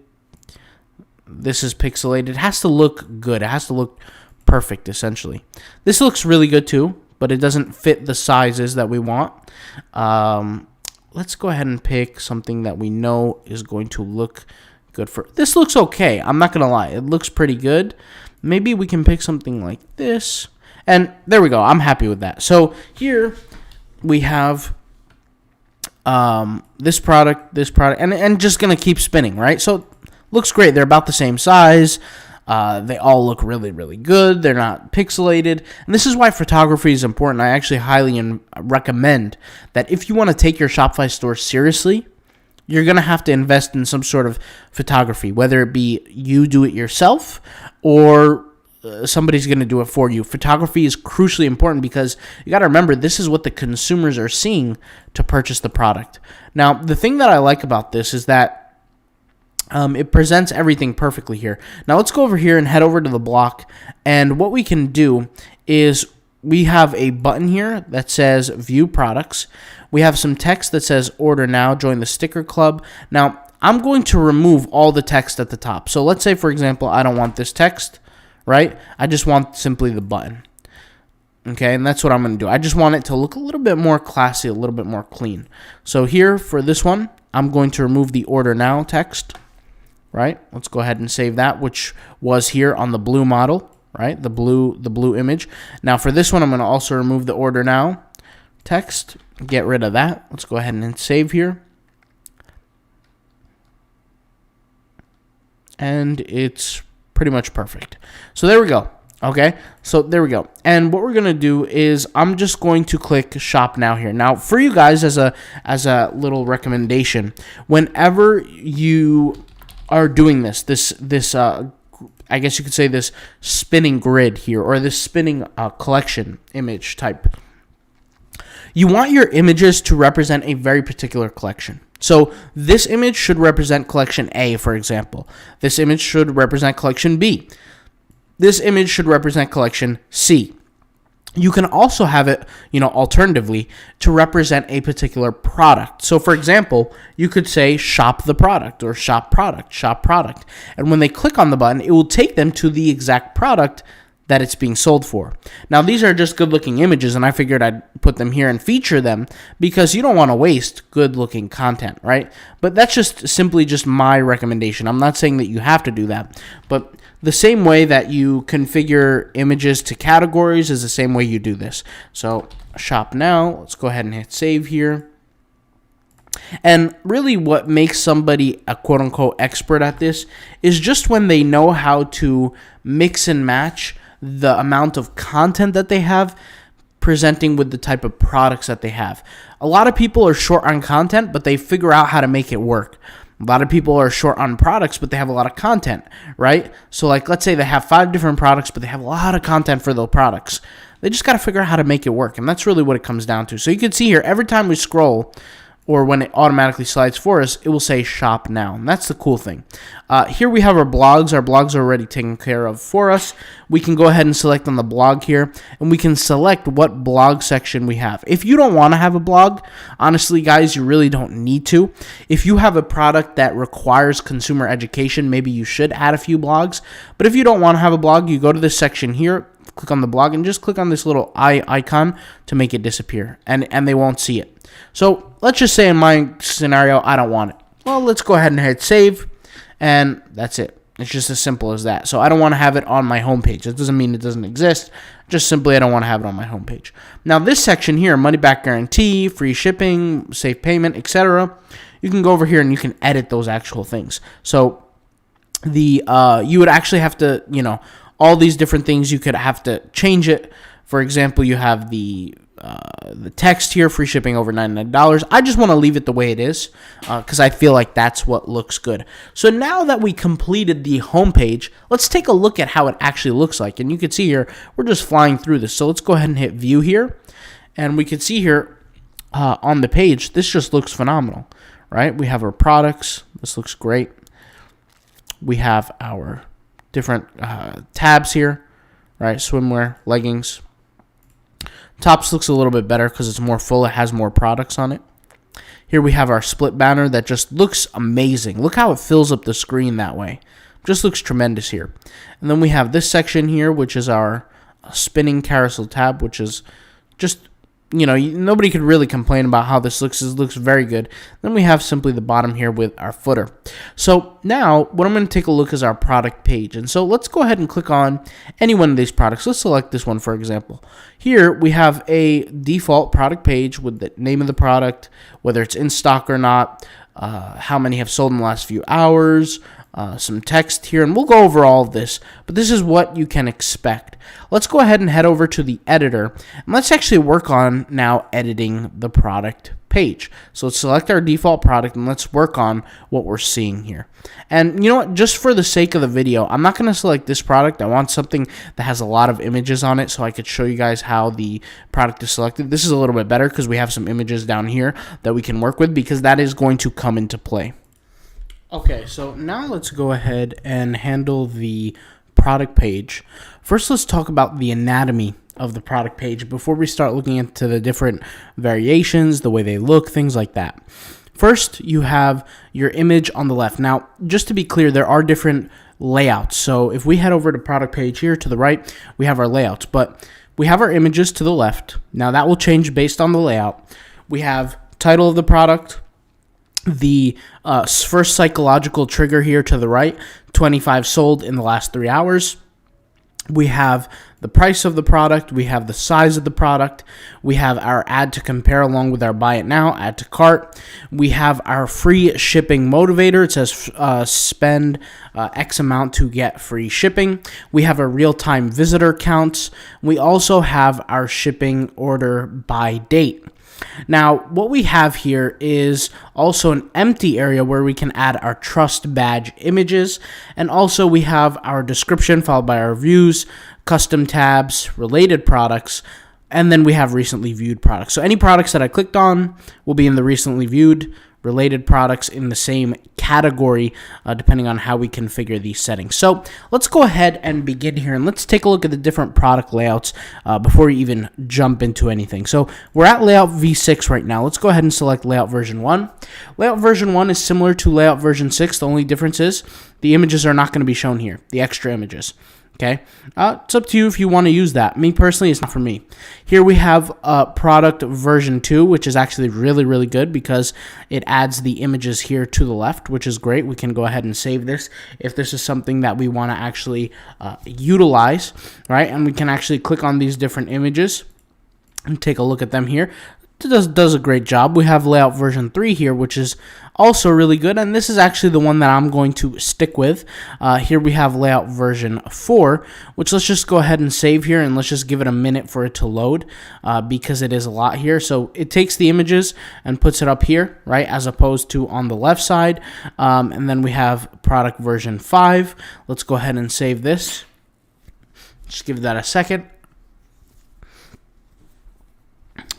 This is pixelated. It has to look good. It has to look perfect, essentially. This looks really good, too, but it doesn't fit the sizes that we want. Let's go ahead and pick something that we know is going to look good for... This looks okay. I'm not going to lie. It looks pretty good. Maybe we can pick something like this. And there we go. I'm happy with that. So here we have this product, and just going to keep spinning, right? So looks great. They're about the same size. They all look really, really good. They're not pixelated. And this is why photography is important. I actually highly recommend that if you want to take your Shopify store seriously, you're going to have to invest in some sort of photography, whether it be you do it yourself or somebody's going to do it for you. Photography is crucially important because you got to remember, this is what the consumers are seeing to purchase the product. Now, the thing that I like about this is that it presents everything perfectly here. Now, let's go over here and head over to the block. And what we can do is we have a button here that says View Products. We have some text that says Order Now, Join the Sticker Club. Now, I'm going to remove all the text at the top. So let's say, for example, I don't want this text, right? I just want simply the button. Okay, and that's what I'm going to do. I just want it to look a little bit more classy, a little bit more clean. So here, for this one, I'm going to remove the Order Now text, right? Let's go ahead and save that, which was here on the blue model, right? The blue image. Now, for this one, I'm going to also remove the Order Now text. Get rid of that. Let's go ahead and save here. And it's pretty much perfect. So there we go. Okay, so there we go. And what we're going to do is I'm just going to click Shop Now here. Now, for you guys, as a little recommendation, whenever you are doing this I guess you could say this spinning grid here, or this spinning collection image type, you want your images to represent a very particular collection. So this image should represent collection A, for example. This image should represent collection B. This image should represent collection C. You can also have it, alternatively, to represent a particular product. So, for example, you could say shop the product or shop product. And when they click on the button, it will take them to the exact product that it's being sold for. Now, these are just good looking images, and I figured I'd put them here and feature them because you don't want to waste good looking content, right? But that's just simply just my recommendation. I'm not saying that you have to do that, but the same way that you configure images to categories is the same way you do this. So shop now, let's go ahead and hit save here. And really what makes somebody a quote-unquote expert at this is just when they know how to mix and match the amount of content that they have presenting with the type of products that they have. A lot of people are short on content, but they figure out how to make it work. A lot of people are short on products, but they have a lot of content, right? So like, let's say they have 5 different products, but they have a lot of content for those products. They just got to figure out how to make it work, and that's really what it comes down to. So you can see here, every time we scroll, or when it automatically slides for us, it will say shop now. And that's the cool thing. Here we have our blogs. Our blogs are already taken care of for us. We can go ahead and select on the blog here, and we can select what blog section we have. If you don't want to have a blog, honestly, guys, you really don't need to. If you have a product that requires consumer education, maybe you should add a few blogs. But if you don't want to have a blog, you go to this section here, click on the blog, and just click on this little eye icon to make it disappear, and they won't see it. So let's just say in my scenario, I don't want it. Well, let's go ahead and hit save, and that's it. It's just as simple as that. So I don't want to have it on my homepage. That doesn't mean it doesn't exist. Just simply I don't want to have it on my homepage. Now this section here, money back guarantee, free shipping, safe payment, etc. You can go over here and you can edit those actual things. So the you would actually have to, all these different things, you could have to change it. For example, you have the text here, free shipping over $99. I just want to leave it the way it is because I feel like that's what looks good. So now that we completed the homepage, let's take a look at how it actually looks like. And you can see here, we're just flying through this. So let's go ahead and hit view here. And we can see here on the page, this just looks phenomenal, right? We have our products. This looks great. We have our different tabs here, right? Swimwear, leggings. Tops looks a little bit better because it's more full. It has more products on it. Here we have our split banner that just looks amazing. Look how it fills up the screen that way. Just looks tremendous here. And then we have this section here, which is our spinning carousel tab, which is just, nobody could really complain about how this looks. It looks very good. Then we have simply the bottom here with our footer. So now what I'm going to take a look is our product page. And so let's go ahead and click on any one of these products. Let's select this one, for example. Here we have a default product page with the name of the product, whether it's in stock or not, how many have sold in the last few hours, some text here, and we'll go over all of this, but this is what you can expect. Let's go ahead and head over to the editor, and let's actually work on now editing the product page. So let's select our default product, and let's work on what we're seeing here. And you know what, just for the sake of the video, I'm not going to select this product. I want something that has a lot of images on it so I could show you guys how the product is selected. This is a little bit better because we have some images down here that we can work with because that is going to come into play. Okay, so now let's go ahead and handle the product page. First, let's talk about the anatomy of the product page before we start looking into the different variations, the way they look, things like that. First, you have your image on the left. Now, just to be clear, there are different layouts. So if we head over to product page here to the right, we have our layouts, but we have our images to the left. Now, that will change based on the layout. We have title of the product, the first psychological trigger here to the right, 25 sold in the last 3 hours. We have the price of the product. We have the size of the product. We have our add to compare along with our buy it now, add to cart. We have our free shipping motivator. It says spend X amount to get free shipping. We have our real-time visitor counts. We also have our shipping order by date. Now, what we have here is also an empty area where we can add our trust badge images, and also we have our description followed by our reviews, custom tabs, related products, and then we have recently viewed products. So any products that I clicked on will be in the recently viewed, related products in the same category, depending on how we configure these settings. So let's go ahead and begin here, and let's take a look at the different product layouts before we even jump into anything. So we're at layout V6 right now. Let's go ahead and select layout version 1. Layout version 1 is similar to layout version 6. The only difference is the images are not going to be shown here, the extra images. Okay, it's up to you if you want to use that. Me personally, it's not for me. Here we have product version 2, which is actually really, really good because it adds the images here to the left, which is great. We can go ahead and save this if this is something that we want to actually utilize, right? And we can actually click on these different images and take a look at them here. It does a great job. We have layout version 3 here, which is also really good, and this is actually the one that I'm going to stick with. Here we have layout version 4, which let's just go ahead and save here, and let's just give it a minute for it to load because it is a lot here. So it takes the images and puts it up here, right, as opposed to on the left side. And then we have product version 5. Let's go ahead and save this. Just give that a second.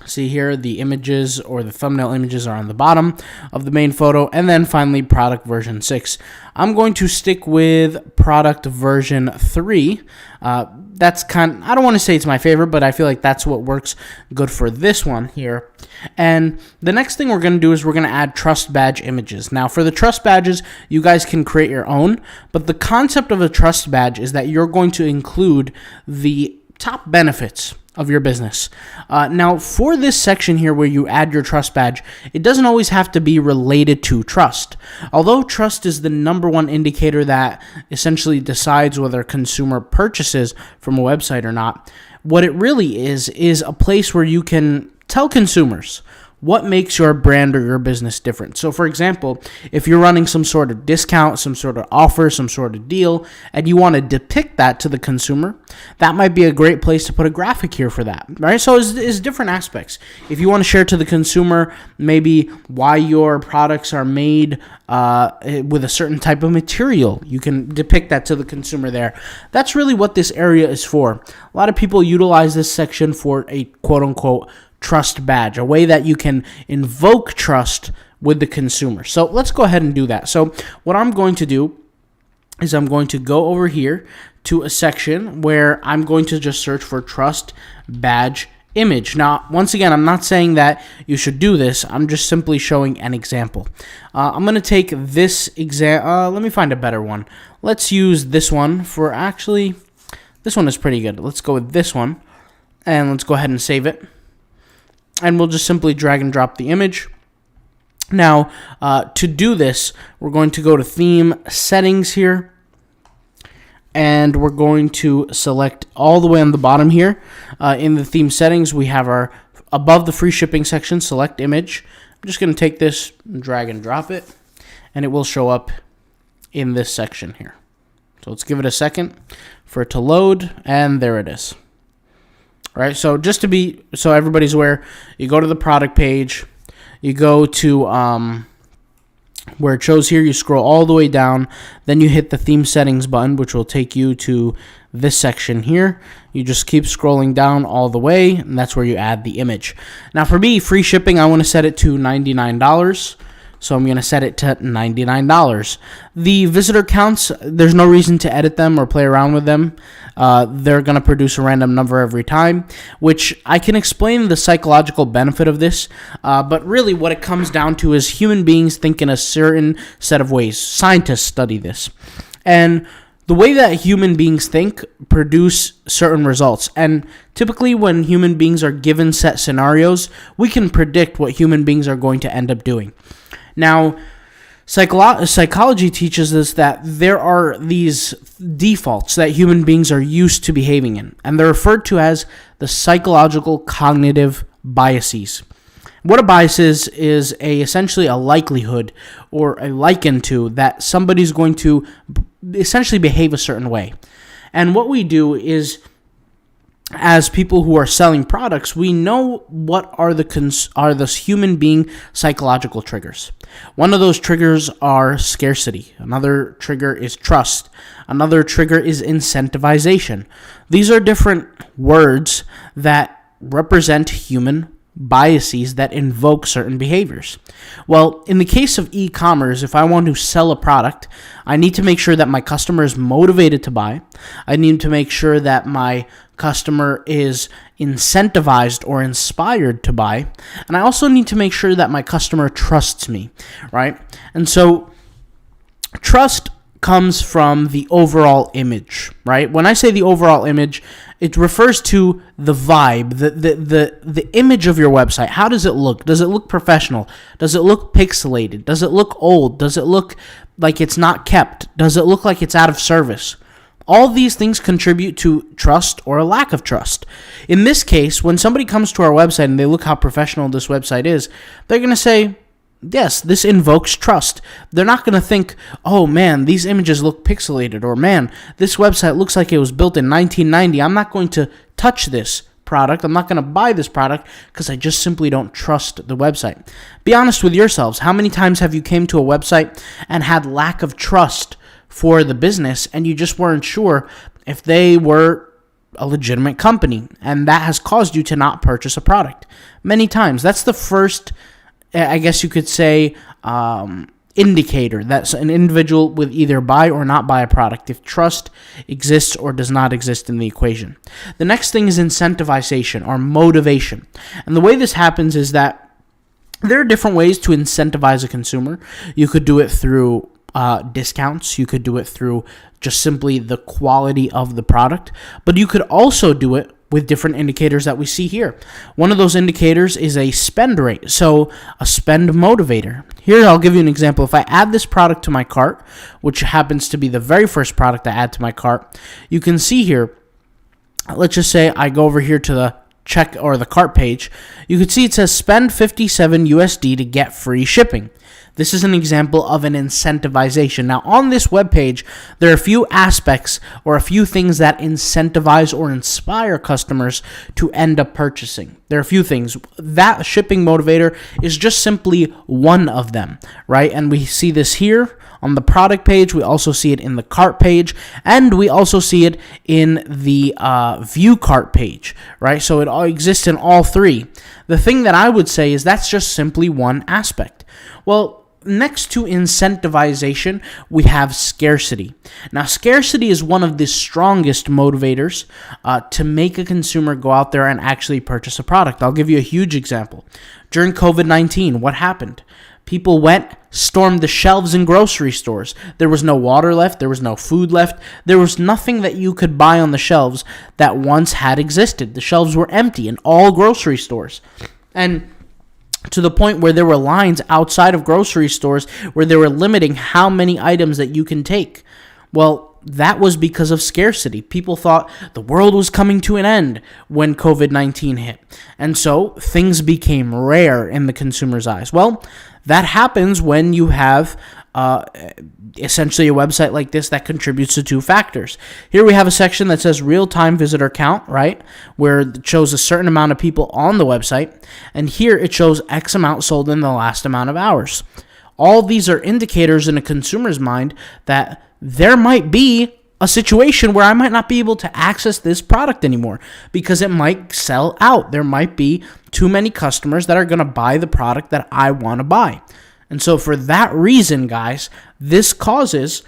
See here, the images or the thumbnail images are on the bottom of the main photo. And then finally, product version 6. I'm going to stick with product version 3. That's I don't want to say it's my favorite, but I feel like that's what works good for this one here. And the next thing we're going to do is we're going to add trust badge images. Now, for the trust badges, you guys can create your own, but the concept of a trust badge is that you're going to include the top benefits of your business. Now, for this section here where you add your trust badge, it doesn't always have to be related to trust. Although trust is the number one indicator that essentially decides whether a consumer purchases from a website or not, what it really is a place where you can tell consumers what makes your brand or your business different. So for example, if you're running some sort of discount, some sort of offer, some sort of deal, and you want to depict that to the consumer, that might be a great place to put a graphic here for that, right? So it's different aspects. If you want to share to the consumer maybe why your products are made with a certain type of material, you can depict that to the consumer there. That's really what this area is for. A lot of people utilize this section for a quote-unquote trust badge, a way that you can invoke trust with the consumer. So let's go ahead and do that. So what I'm going to do is I'm going to go over here to a section where I'm going to just search for trust badge image. Now, once again, I'm not saying that you should do this. I'm just simply showing an example. I'm going to take this example. Let me find a better one. Let's use this one for this one is pretty good. Let's go with this one and let's go ahead and save it. And we'll just simply drag and drop the image. Now, to do this, we're going to go to theme settings here. And we're going to select all the way on the bottom here. In the theme settings, we have our above the free shipping section, select image. I'm just going to take this, drag and drop it, and it will show up in this section here. So let's give it a second for it to load, and there it is. Right, so so everybody's aware, you go to the product page, you go to where it shows here, you scroll all the way down, then you hit the theme settings button, which will take you to this section here. You just keep scrolling down all the way, and that's where you add the image. Now for me, free shipping, I want to set it to $99. So I'm going to set it to $99. The visitor counts, there's no reason to edit them or play around with them. They're going to produce a random number every time, which I can explain the psychological benefit of this. But really what it comes down to is human beings think in a certain set of ways. Scientists study this. And the way that human beings think produce certain results. And typically when human beings are given set scenarios, we can predict what human beings are going to end up doing. Now, psychology teaches us that there are these defaults that human beings are used to behaving in, and they're referred to as the psychological cognitive biases. What a bias is essentially a likelihood or a liken to that somebody's going to essentially behave a certain way. And what we do is, as people who are selling products, we know what are the human being psychological triggers. One of those triggers are scarcity. Another trigger is trust. Another trigger is incentivization. These are different words that represent human biases that invoke certain behaviors. Well, in the case of e-commerce, if I want to sell a product, I need to make sure that my customer is motivated to buy. I need to make sure that my customer is incentivized or inspired to buy. And I also need to make sure that my customer trusts me, right? And so trust comes from the overall image, right? When I say the overall image, it refers to the vibe, the image of your website. How does it look? Does it look professional? Does it look pixelated? Does it look old? Does it look like it's not kept? Does it look like it's out of service? All these things contribute to trust or a lack of trust. In this case, when somebody comes to our website and they look how professional this website is, they're going to say, yes, this invokes trust. They're not going to think, oh man, these images look pixelated, or man, this website looks like it was built in 1990. I'm not going to touch this product. I'm not going to buy this product because I just simply don't trust the website. Be honest with yourselves. How many times have you came to a website and had lack of trust for the business and you just weren't sure if they were a legitimate company, and that has caused you to not purchase a product? Many times. That's the first, I guess you could say, indicator that an individual would either buy or not buy a product, if trust exists or does not exist in the equation. The next thing is incentivization or motivation. And the way this happens is that there are different ways to incentivize a consumer. You could do it through discounts. You could do it through just simply the quality of the product. But you could also do it with different indicators that we see here. One of those indicators is a spend rate, so a spend motivator. Here, I'll give you an example. If I add this product to my cart, which happens to be the very first product I add to my cart, you can see here, let's just say I go over here to the check or the cart page, you can see it says spend 57 USD to get free shipping. This is an example of an incentivization. Now, on this webpage, there are a few aspects or a few things that incentivize or inspire customers to end up purchasing. There are a few things. That shipping motivator is just simply one of them, right? And we see this here on the product page. We also see it in the cart page, and we also see it in the view cart page, right? So it all exists in all three. The thing that I would say is that's just simply one aspect. Well, next to incentivization, we have scarcity. Now, scarcity is one of the strongest motivators to make a consumer go out there and actually purchase a product. I'll give you a huge example. During COVID-19, what happened? People stormed the shelves in grocery stores. There was no water left. There was no food left. There was nothing that you could buy on the shelves that once had existed. The shelves were empty in all grocery stores. And to the point where there were lines outside of grocery stores where they were limiting how many items that you can take. Well, that was because of scarcity. People thought the world was coming to an end when COVID-19 hit. And so things became rare in the consumer's eyes. Well, that happens when you have essentially a website like this that contributes to two factors. Here we have a section that says real-time visitor count, right, where it shows a certain amount of people on the website, and here it shows X amount sold in the last amount of hours. All these are indicators in a consumer's mind that there might be a situation where I might not be able to access this product anymore because it might sell out. There might be too many customers that are going to buy the product that I want to buy. And so for that reason, guys, this causes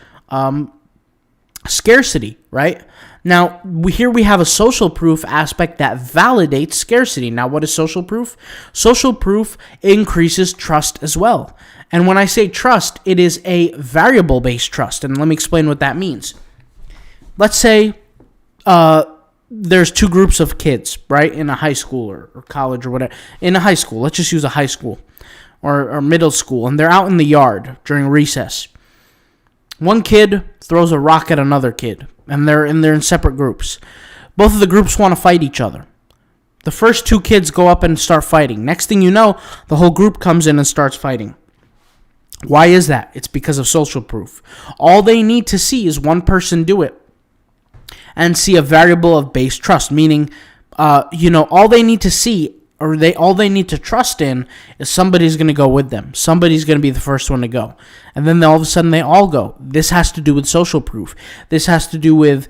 scarcity, right? Now, here we have a social proof aspect that validates scarcity. Now, what is social proof? Social proof increases trust as well. And when I say trust, it is a variable-based trust. And let me explain what that means. Let's say there's two groups of kids, right, in a high school or college or whatever. In a high school, let's just use a high school or middle school, and they're out in the yard during recess. One kid throws a rock at another kid, and they're in separate groups. Both of the groups want to fight each other. The first two kids go up and start fighting. Next thing you know, the whole group comes in and starts fighting. Why is that? It's because of social proof. All they need to see is one person do it and see a variable of base trust, meaning, all they need to see or all they need to trust in is somebody's going to go with them. Somebody's going to be the first one to go. And then all of a sudden they all go. This has to do with social proof. This has to do with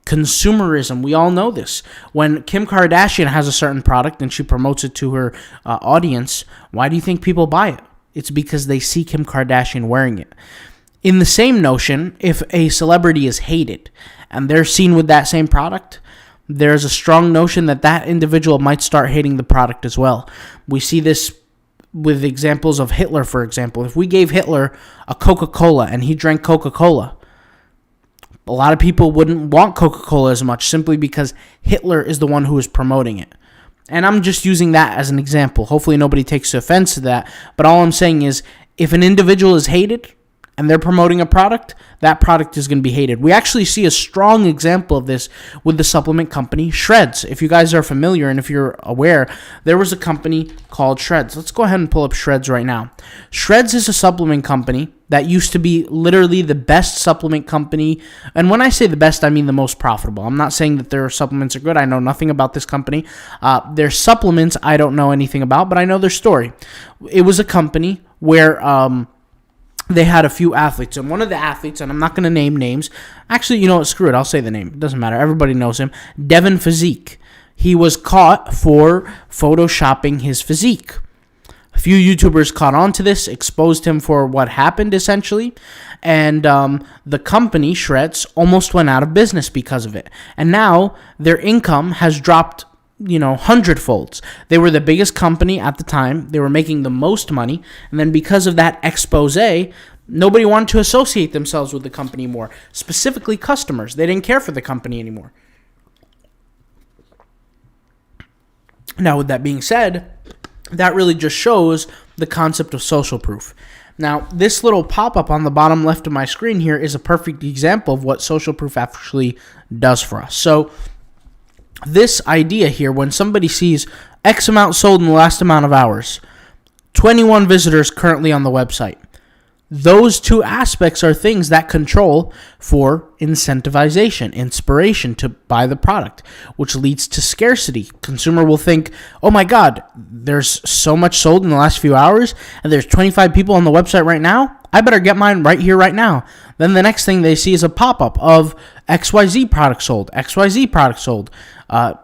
consumerism. We all know this. When Kim Kardashian has a certain product and she promotes it to her audience, why do you think people buy it? It's because they see Kim Kardashian wearing it. In the same notion, if a celebrity is hated and they're seen with that same product, there's a strong notion that that individual might start hating the product as well. We see this with examples of Hitler, for example. If we gave Hitler a Coca-Cola and he drank Coca-Cola, a lot of people wouldn't want Coca-Cola as much simply because Hitler is the one who is promoting it. And I'm just using that as an example. Hopefully nobody takes offense to that. But all I'm saying is, if an individual is hated and they're promoting a product, that product is going to be hated. We actually see a strong example of this with the supplement company Shreds. If you guys are familiar and if you're aware, there was a company called Shreds. Let's go ahead and pull up Shreds right now. Shreds is a supplement company that used to be literally the best supplement company. And when I say the best, I mean the most profitable. I'm not saying that their supplements are good. I know nothing about this company. Their supplements, I don't know anything about, but I know their story. It was a company where they had a few athletes, and one of the athletes, and I'm not going to name names. Actually, you know what? Screw it. I'll say the name. It doesn't matter. Everybody knows him. Devin Physique. He was caught for photoshopping his physique. A few YouTubers caught on to this, exposed him for what happened, essentially, and the company, Shreds, almost went out of business because of it. And now their income has dropped, hundredfolds. They were the biggest company at the time. They were making the most money. And then because of that expose, nobody wanted to associate themselves with the company more, specifically customers. They didn't care for the company anymore. Now, with that being said, that really just shows the concept of social proof. Now, this little pop-up on the bottom left of my screen here is a perfect example of what social proof actually does for us. So, this idea here, when somebody sees X amount sold in the last amount of hours, 21 visitors currently on the website, those two aspects are things that control for incentivization, inspiration to buy the product, which leads to scarcity. Consumer will think, oh my God, there's so much sold in the last few hours, and there's 25 people on the website right now. I better get mine right here, right now. Then the next thing they see is a pop-up of XYZ product sold, XYZ product sold,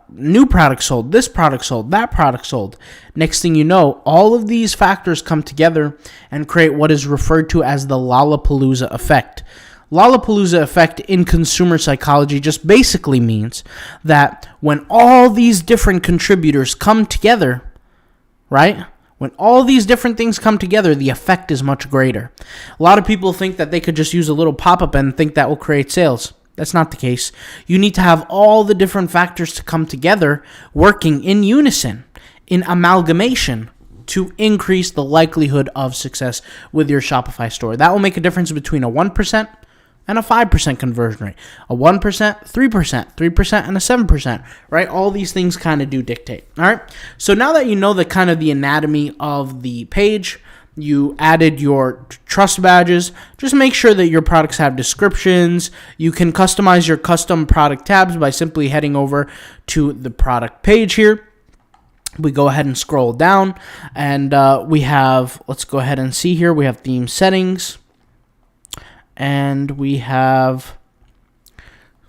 new product sold, this product sold, that product sold. Next thing you know, all of these factors come together and create what is referred to as the Lollapalooza effect. Lollapalooza effect in consumer psychology just basically means that when all these different contributors come together, right? When all these different things come together, the effect is much greater. A lot of people think that they could just use a little pop-up and think that will create sales. That's not the case. You need to have all the different factors to come together, working in unison, in amalgamation, to increase the likelihood of success with your Shopify store. That will make a difference between a 1% and a 5% conversion rate. A 1%, 3%, 3%, and a 7%, right? All these things kind of do dictate, all right? So now that you know the kind of the anatomy of the page, you added your trust badges, just make sure that your products have descriptions. You can customize your custom product tabs by simply heading over to the product page here. We go ahead and scroll down, and we have, let's go ahead and see here, we have theme settings, and we have,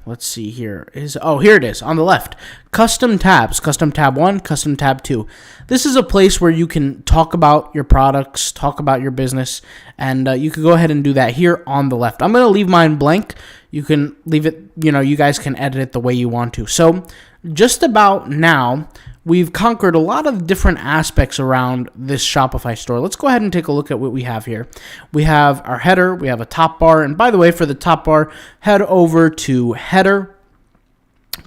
let's see here, here it is on the left. Custom tabs, custom tab 1, custom tab 2. This is a place where you can talk about your products, talk about your business, and you can go ahead and do that here on the left. I'm going to leave mine blank. You can leave it, you guys can edit it the way you want to. So just about now, we've conquered a lot of different aspects around this Shopify store. Let's go ahead and take a look at what we have here. We have our header, we have a top bar, and by the way, for the top bar, head over to header.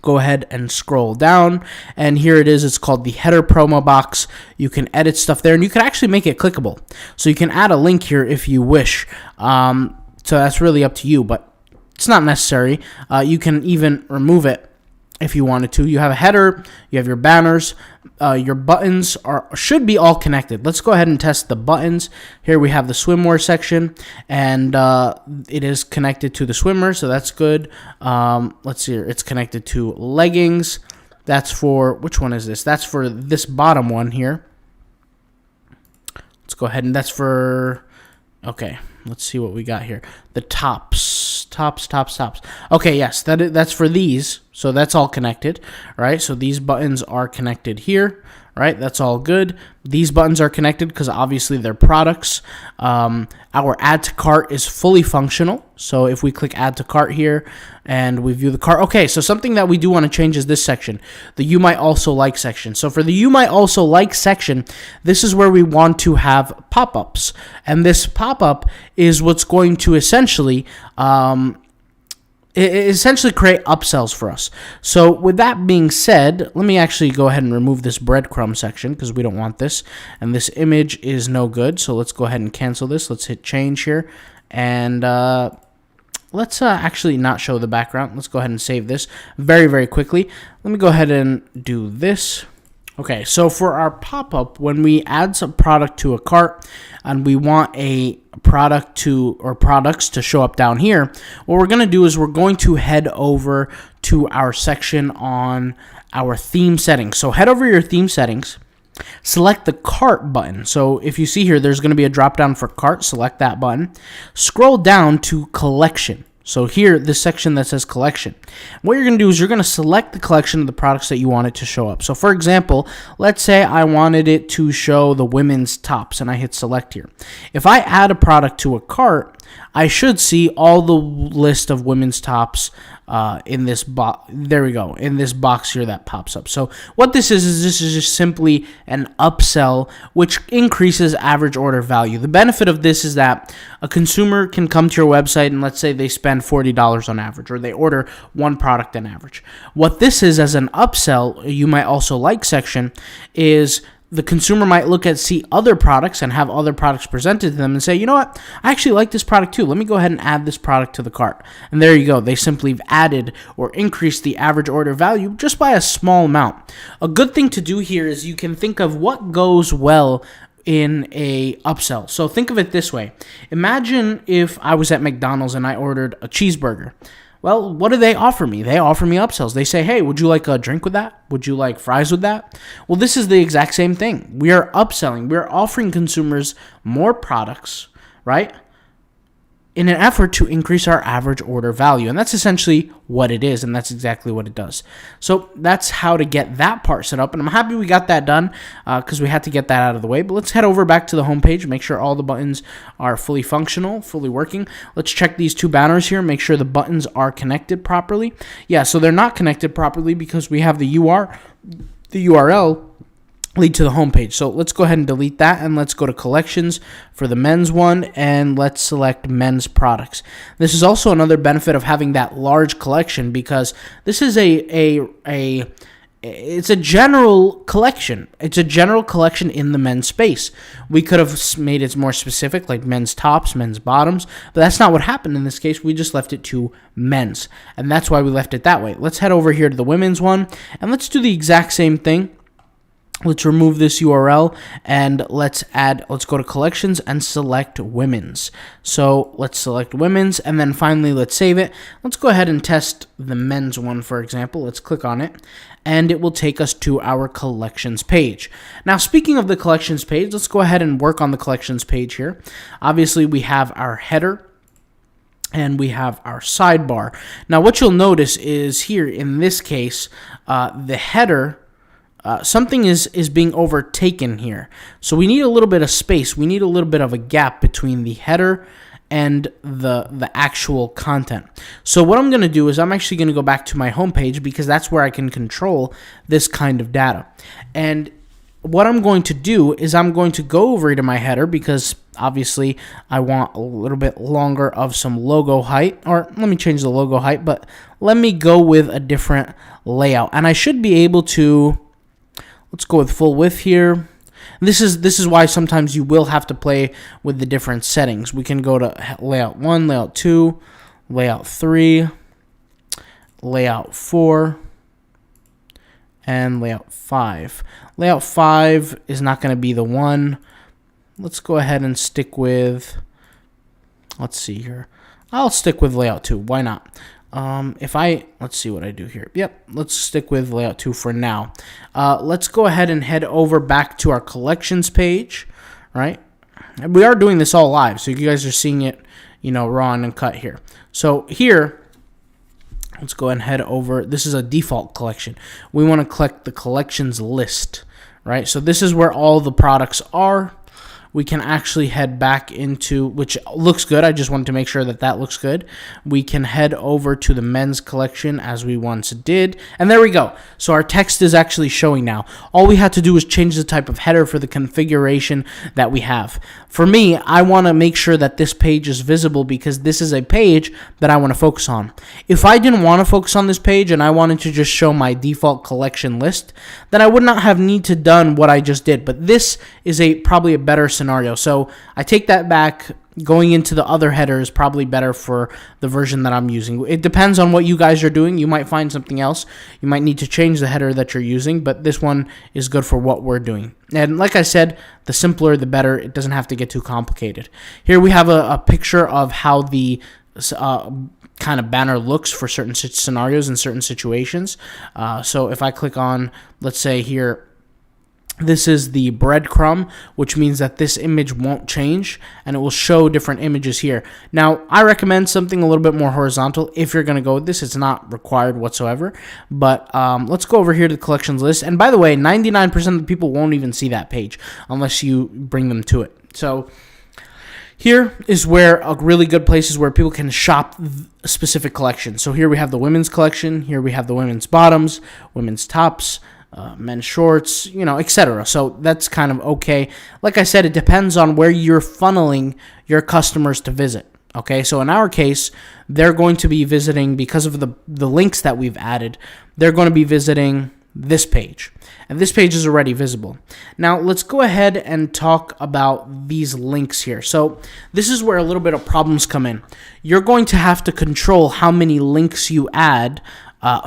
Go ahead and scroll down, and here it is. It's called the header promo box. You can edit stuff there, and you can actually make it clickable. So you can add a link here if you wish. So that's really up to you, but it's not necessary. You can even remove it if you wanted to. You have a header, you have your banners, your buttons should be all connected. Let's go ahead and test the buttons. Here we have the swimwear section, and it is connected to the swimwear, so that's good. Let's see here. It's connected to leggings. That's for, which one is this? That's for this bottom one here. Let's go ahead and that's for, okay, let's see what we got here. The tops. Okay, yes, that's for these. So that's all connected, right? So these buttons are connected here, right? That's all good. These buttons are connected because obviously they're products. Our add to cart is fully functional. So if we click add to cart here and we view the cart, okay, so something that we do want to change is this section, the you might also like section. So for the you might also like section, this is where we want to have pop-ups. And this pop-up is what's going to essentially create upsells for us. So with that being said, let me actually go ahead and remove this breadcrumb section because we don't want this. And this image is no good. So let's go ahead and cancel this. Let's hit change here. And let's actually not show the background. Let's go ahead and save this very, very quickly. Let me go ahead and do this. Okay, so for our pop-up, when we add some product to a cart and we want a product to or products to show up down here, what we're going to do is we're going to head over to our section on our theme settings. So head over to your theme settings, select the cart button. So if you see here, there's going to be a drop down for cart. Select that button. Scroll down to collection. So here, this section that says collection. What you're going to do is you're going to select the collection of the products that you want it to show up. So for example, let's say I wanted it to show the women's tops and I hit select here. If I add a product to a cart, I should see all the list of women's tops in this box. There we go, in this box here that pops up. So what this is this is just simply an upsell, which increases average order value. The benefit of this is that a consumer can come to your website and let's say they spend $40 on average, or they order one product on average. What this is as an upsell, you might also like section, is the consumer might look at see other products and have other products presented to them and say, you know what, I actually like this product too. Let me go ahead and add this product to the cart. And there you go. They simply added or increased the average order value just by a small amount. A good thing to do here is you can think of what goes well in a upsell. So think of it this way. Imagine if I was at McDonald's and I ordered a cheeseburger. Well, what do they offer me? They offer me upsells. They say, hey, would you like a drink with that? Would you like fries with that? Well, this is the exact same thing. We are upselling. We are offering consumers more products, right, in an effort to increase our average order value. And that's essentially what it is, and that's exactly what it does. So that's how to get that part set up, and I'm happy we got that done because we had to get that out of the way. But let's head over back to the home page, make sure all the buttons are fully functional, fully working. Let's check these two banners here, make sure the buttons are connected properly. Yeah, so they're not connected properly because we have the URL lead to the home page. So let's go ahead and delete that, and let's go to collections for the men's one, and let's select men's products. This is also another benefit of having that large collection because this is it's a general collection. It's a general collection in the men's space. We could have made it more specific, like men's tops, men's bottoms, but that's not what happened in this case. We just left it to men's, and that's why we left it that way. Let's head over here to the women's one, and let's do the exact same thing. Let's remove this URL and let's go to collections and select women's. So let's select women's, and then finally let's save it. Let's go ahead and test the men's one, for example. Let's click on it and it will take us to our collections page. Now, speaking of the collections page, let's go ahead and work on the collections page here. Obviously, we have our header and we have our sidebar. Now, what you'll notice is here in this case, the header, something is being overtaken here. So we need a little bit of space. We need a little bit of a gap between the header and the actual content. So what I'm going to do is I'm actually going to go back to my homepage because that's where I can control this kind of data. And what I'm going to do is I'm going to go over to my header because obviously I want a little bit longer of some logo height, or let me change the logo height, but let me go with a different layout. And I should be able to, let's go with full width here. This is why sometimes you will have to play with the different settings. We can go to layout 1, layout 2, layout 3, layout 4, and layout 5. Layout 5 is not going to be the one. Let's go ahead and stick with, let's see here. I'll stick with layout 2. Why not? Let's see what I do here. Yep, let's stick with layout 2 for now. Let's go ahead and head over back to our collections page, right? We are doing this all live, so you guys are seeing it, raw and uncut here. So here, let's go ahead and head over. This is a default collection. We want to collect the collections list, right? So this is where all the products are. We can actually head back into, which looks good. I just wanted to make sure that that looks good. We can head over to the men's collection as we once did. And there we go. So our text is actually showing now. All we had to do is change the type of header for the configuration that we have. For me, I want to make sure that this page is visible because this is a page that I want to focus on. If I didn't want to focus on this page and I wanted to just show my default collection list, then I would not have need to done what I just did. But this is probably a better scenario. So I take that back. Going into the other header is probably better for the version that I'm using. It depends on what you guys are doing. You might find something else. You might need to change the header that you're using, but this one is good for what we're doing. And like I said, the simpler, the better. It doesn't have to get too complicated. Here we have a picture of how the kind of banner looks for certain scenarios and certain situations. So if I click on, let's say here, this is the breadcrumb, which means that this image won't change, and it will show different images here. Now, I recommend something a little bit more horizontal if you're going to go with this. It's not required whatsoever, but let's go over here to the collections list. And by the way, 99% of the people won't even see that page unless you bring them to it. So here is where a really good place is where people can shop a specific collection. So here we have the women's collection. Here we have the women's bottoms, women's tops, men's shorts, etc. So that's kind of okay. Like I said, it depends on where you're funneling your customers to visit. Okay, so in our case, they're going to be visiting, because of the links that we've added, they're going to be visiting this page. And this page is already visible. Now, let's go ahead and talk about these links here. So this is where a little bit of problems come in. You're going to have to control how many links you add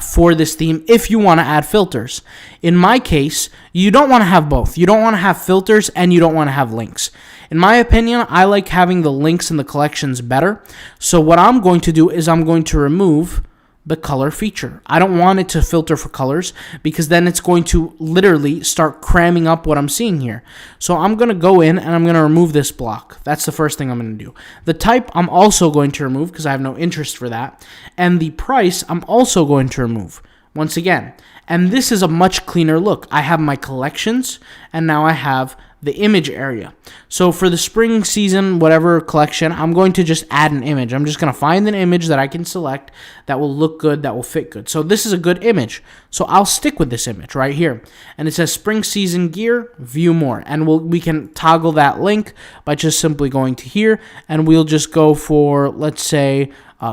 for this theme if you want to add filters. In my case, you don't want to have both. You don't want to have filters and you don't want to have links. In my opinion, I like having the links in the collections better. So what I'm going to do is I'm going to remove the color feature. I don't want it to filter for colors because then it's going to literally start cramming up what I'm seeing here. So I'm going to go in and I'm going to remove this block. That's the first thing I'm going to do. The type I'm also going to remove because I have no interest for that. And the price I'm also going to remove once again. And this is a much cleaner look. I have my collections and now I have the image area. So for the spring season, whatever collection, I'm going to just add an image. I'm just going to find an image that I can select that will look good, that will fit good. So this is a good image. So I'll stick with this image right here. And it says spring season gear, view more. And we can toggle that link by just simply going to here. And we'll just go for, let's say,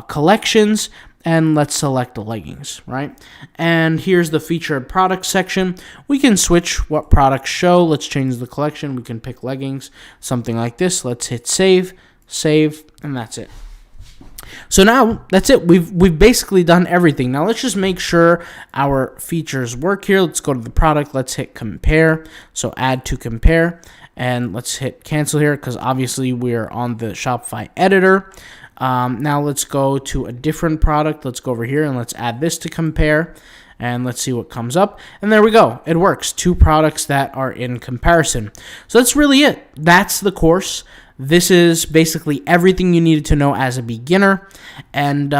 collections. And let's select the leggings, right? And here's the featured product section. We can switch what products show. Let's change the collection. We can pick leggings, something like this. Let's hit save, and that's it. So now that's it. We've basically done everything. Now let's just make sure our features work here. Let's go to the product. Let's hit compare. So add to compare, and let's hit cancel here because obviously we're on the Shopify editor. Now let's go to a different product. Let's go over here and let's add this to compare. And let's see what comes up. And there we go. It works. 2 products that are in comparison. So that's really it. That's the course. This is basically everything you needed to know as a beginner. And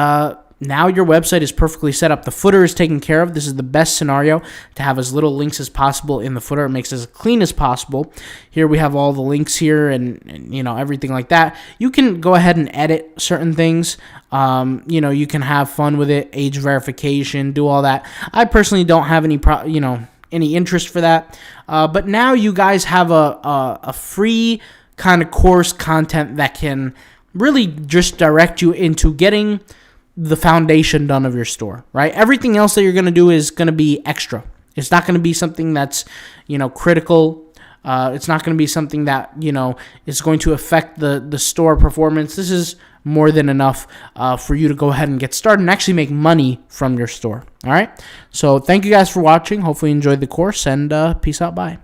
now your website is perfectly set up. The footer is taken care of. This is the best scenario to have as little links as possible in the footer. It makes it as clean as possible. Here we have all the links here and everything like that. You can go ahead and edit certain things. You can have fun with it, age verification, do all that. I personally don't have any interest for that. But now you guys have a free kind of course content that can really just direct you into getting the foundation done of your store, right? Everything else that you're going to do is going to be extra. It's not going to be something that's, critical. It's not going to be something that, is going to affect the store performance. This is more than enough for you to go ahead and get started and actually make money from your store. All right. So thank you guys for watching. Hopefully you enjoyed the course and peace out. Bye.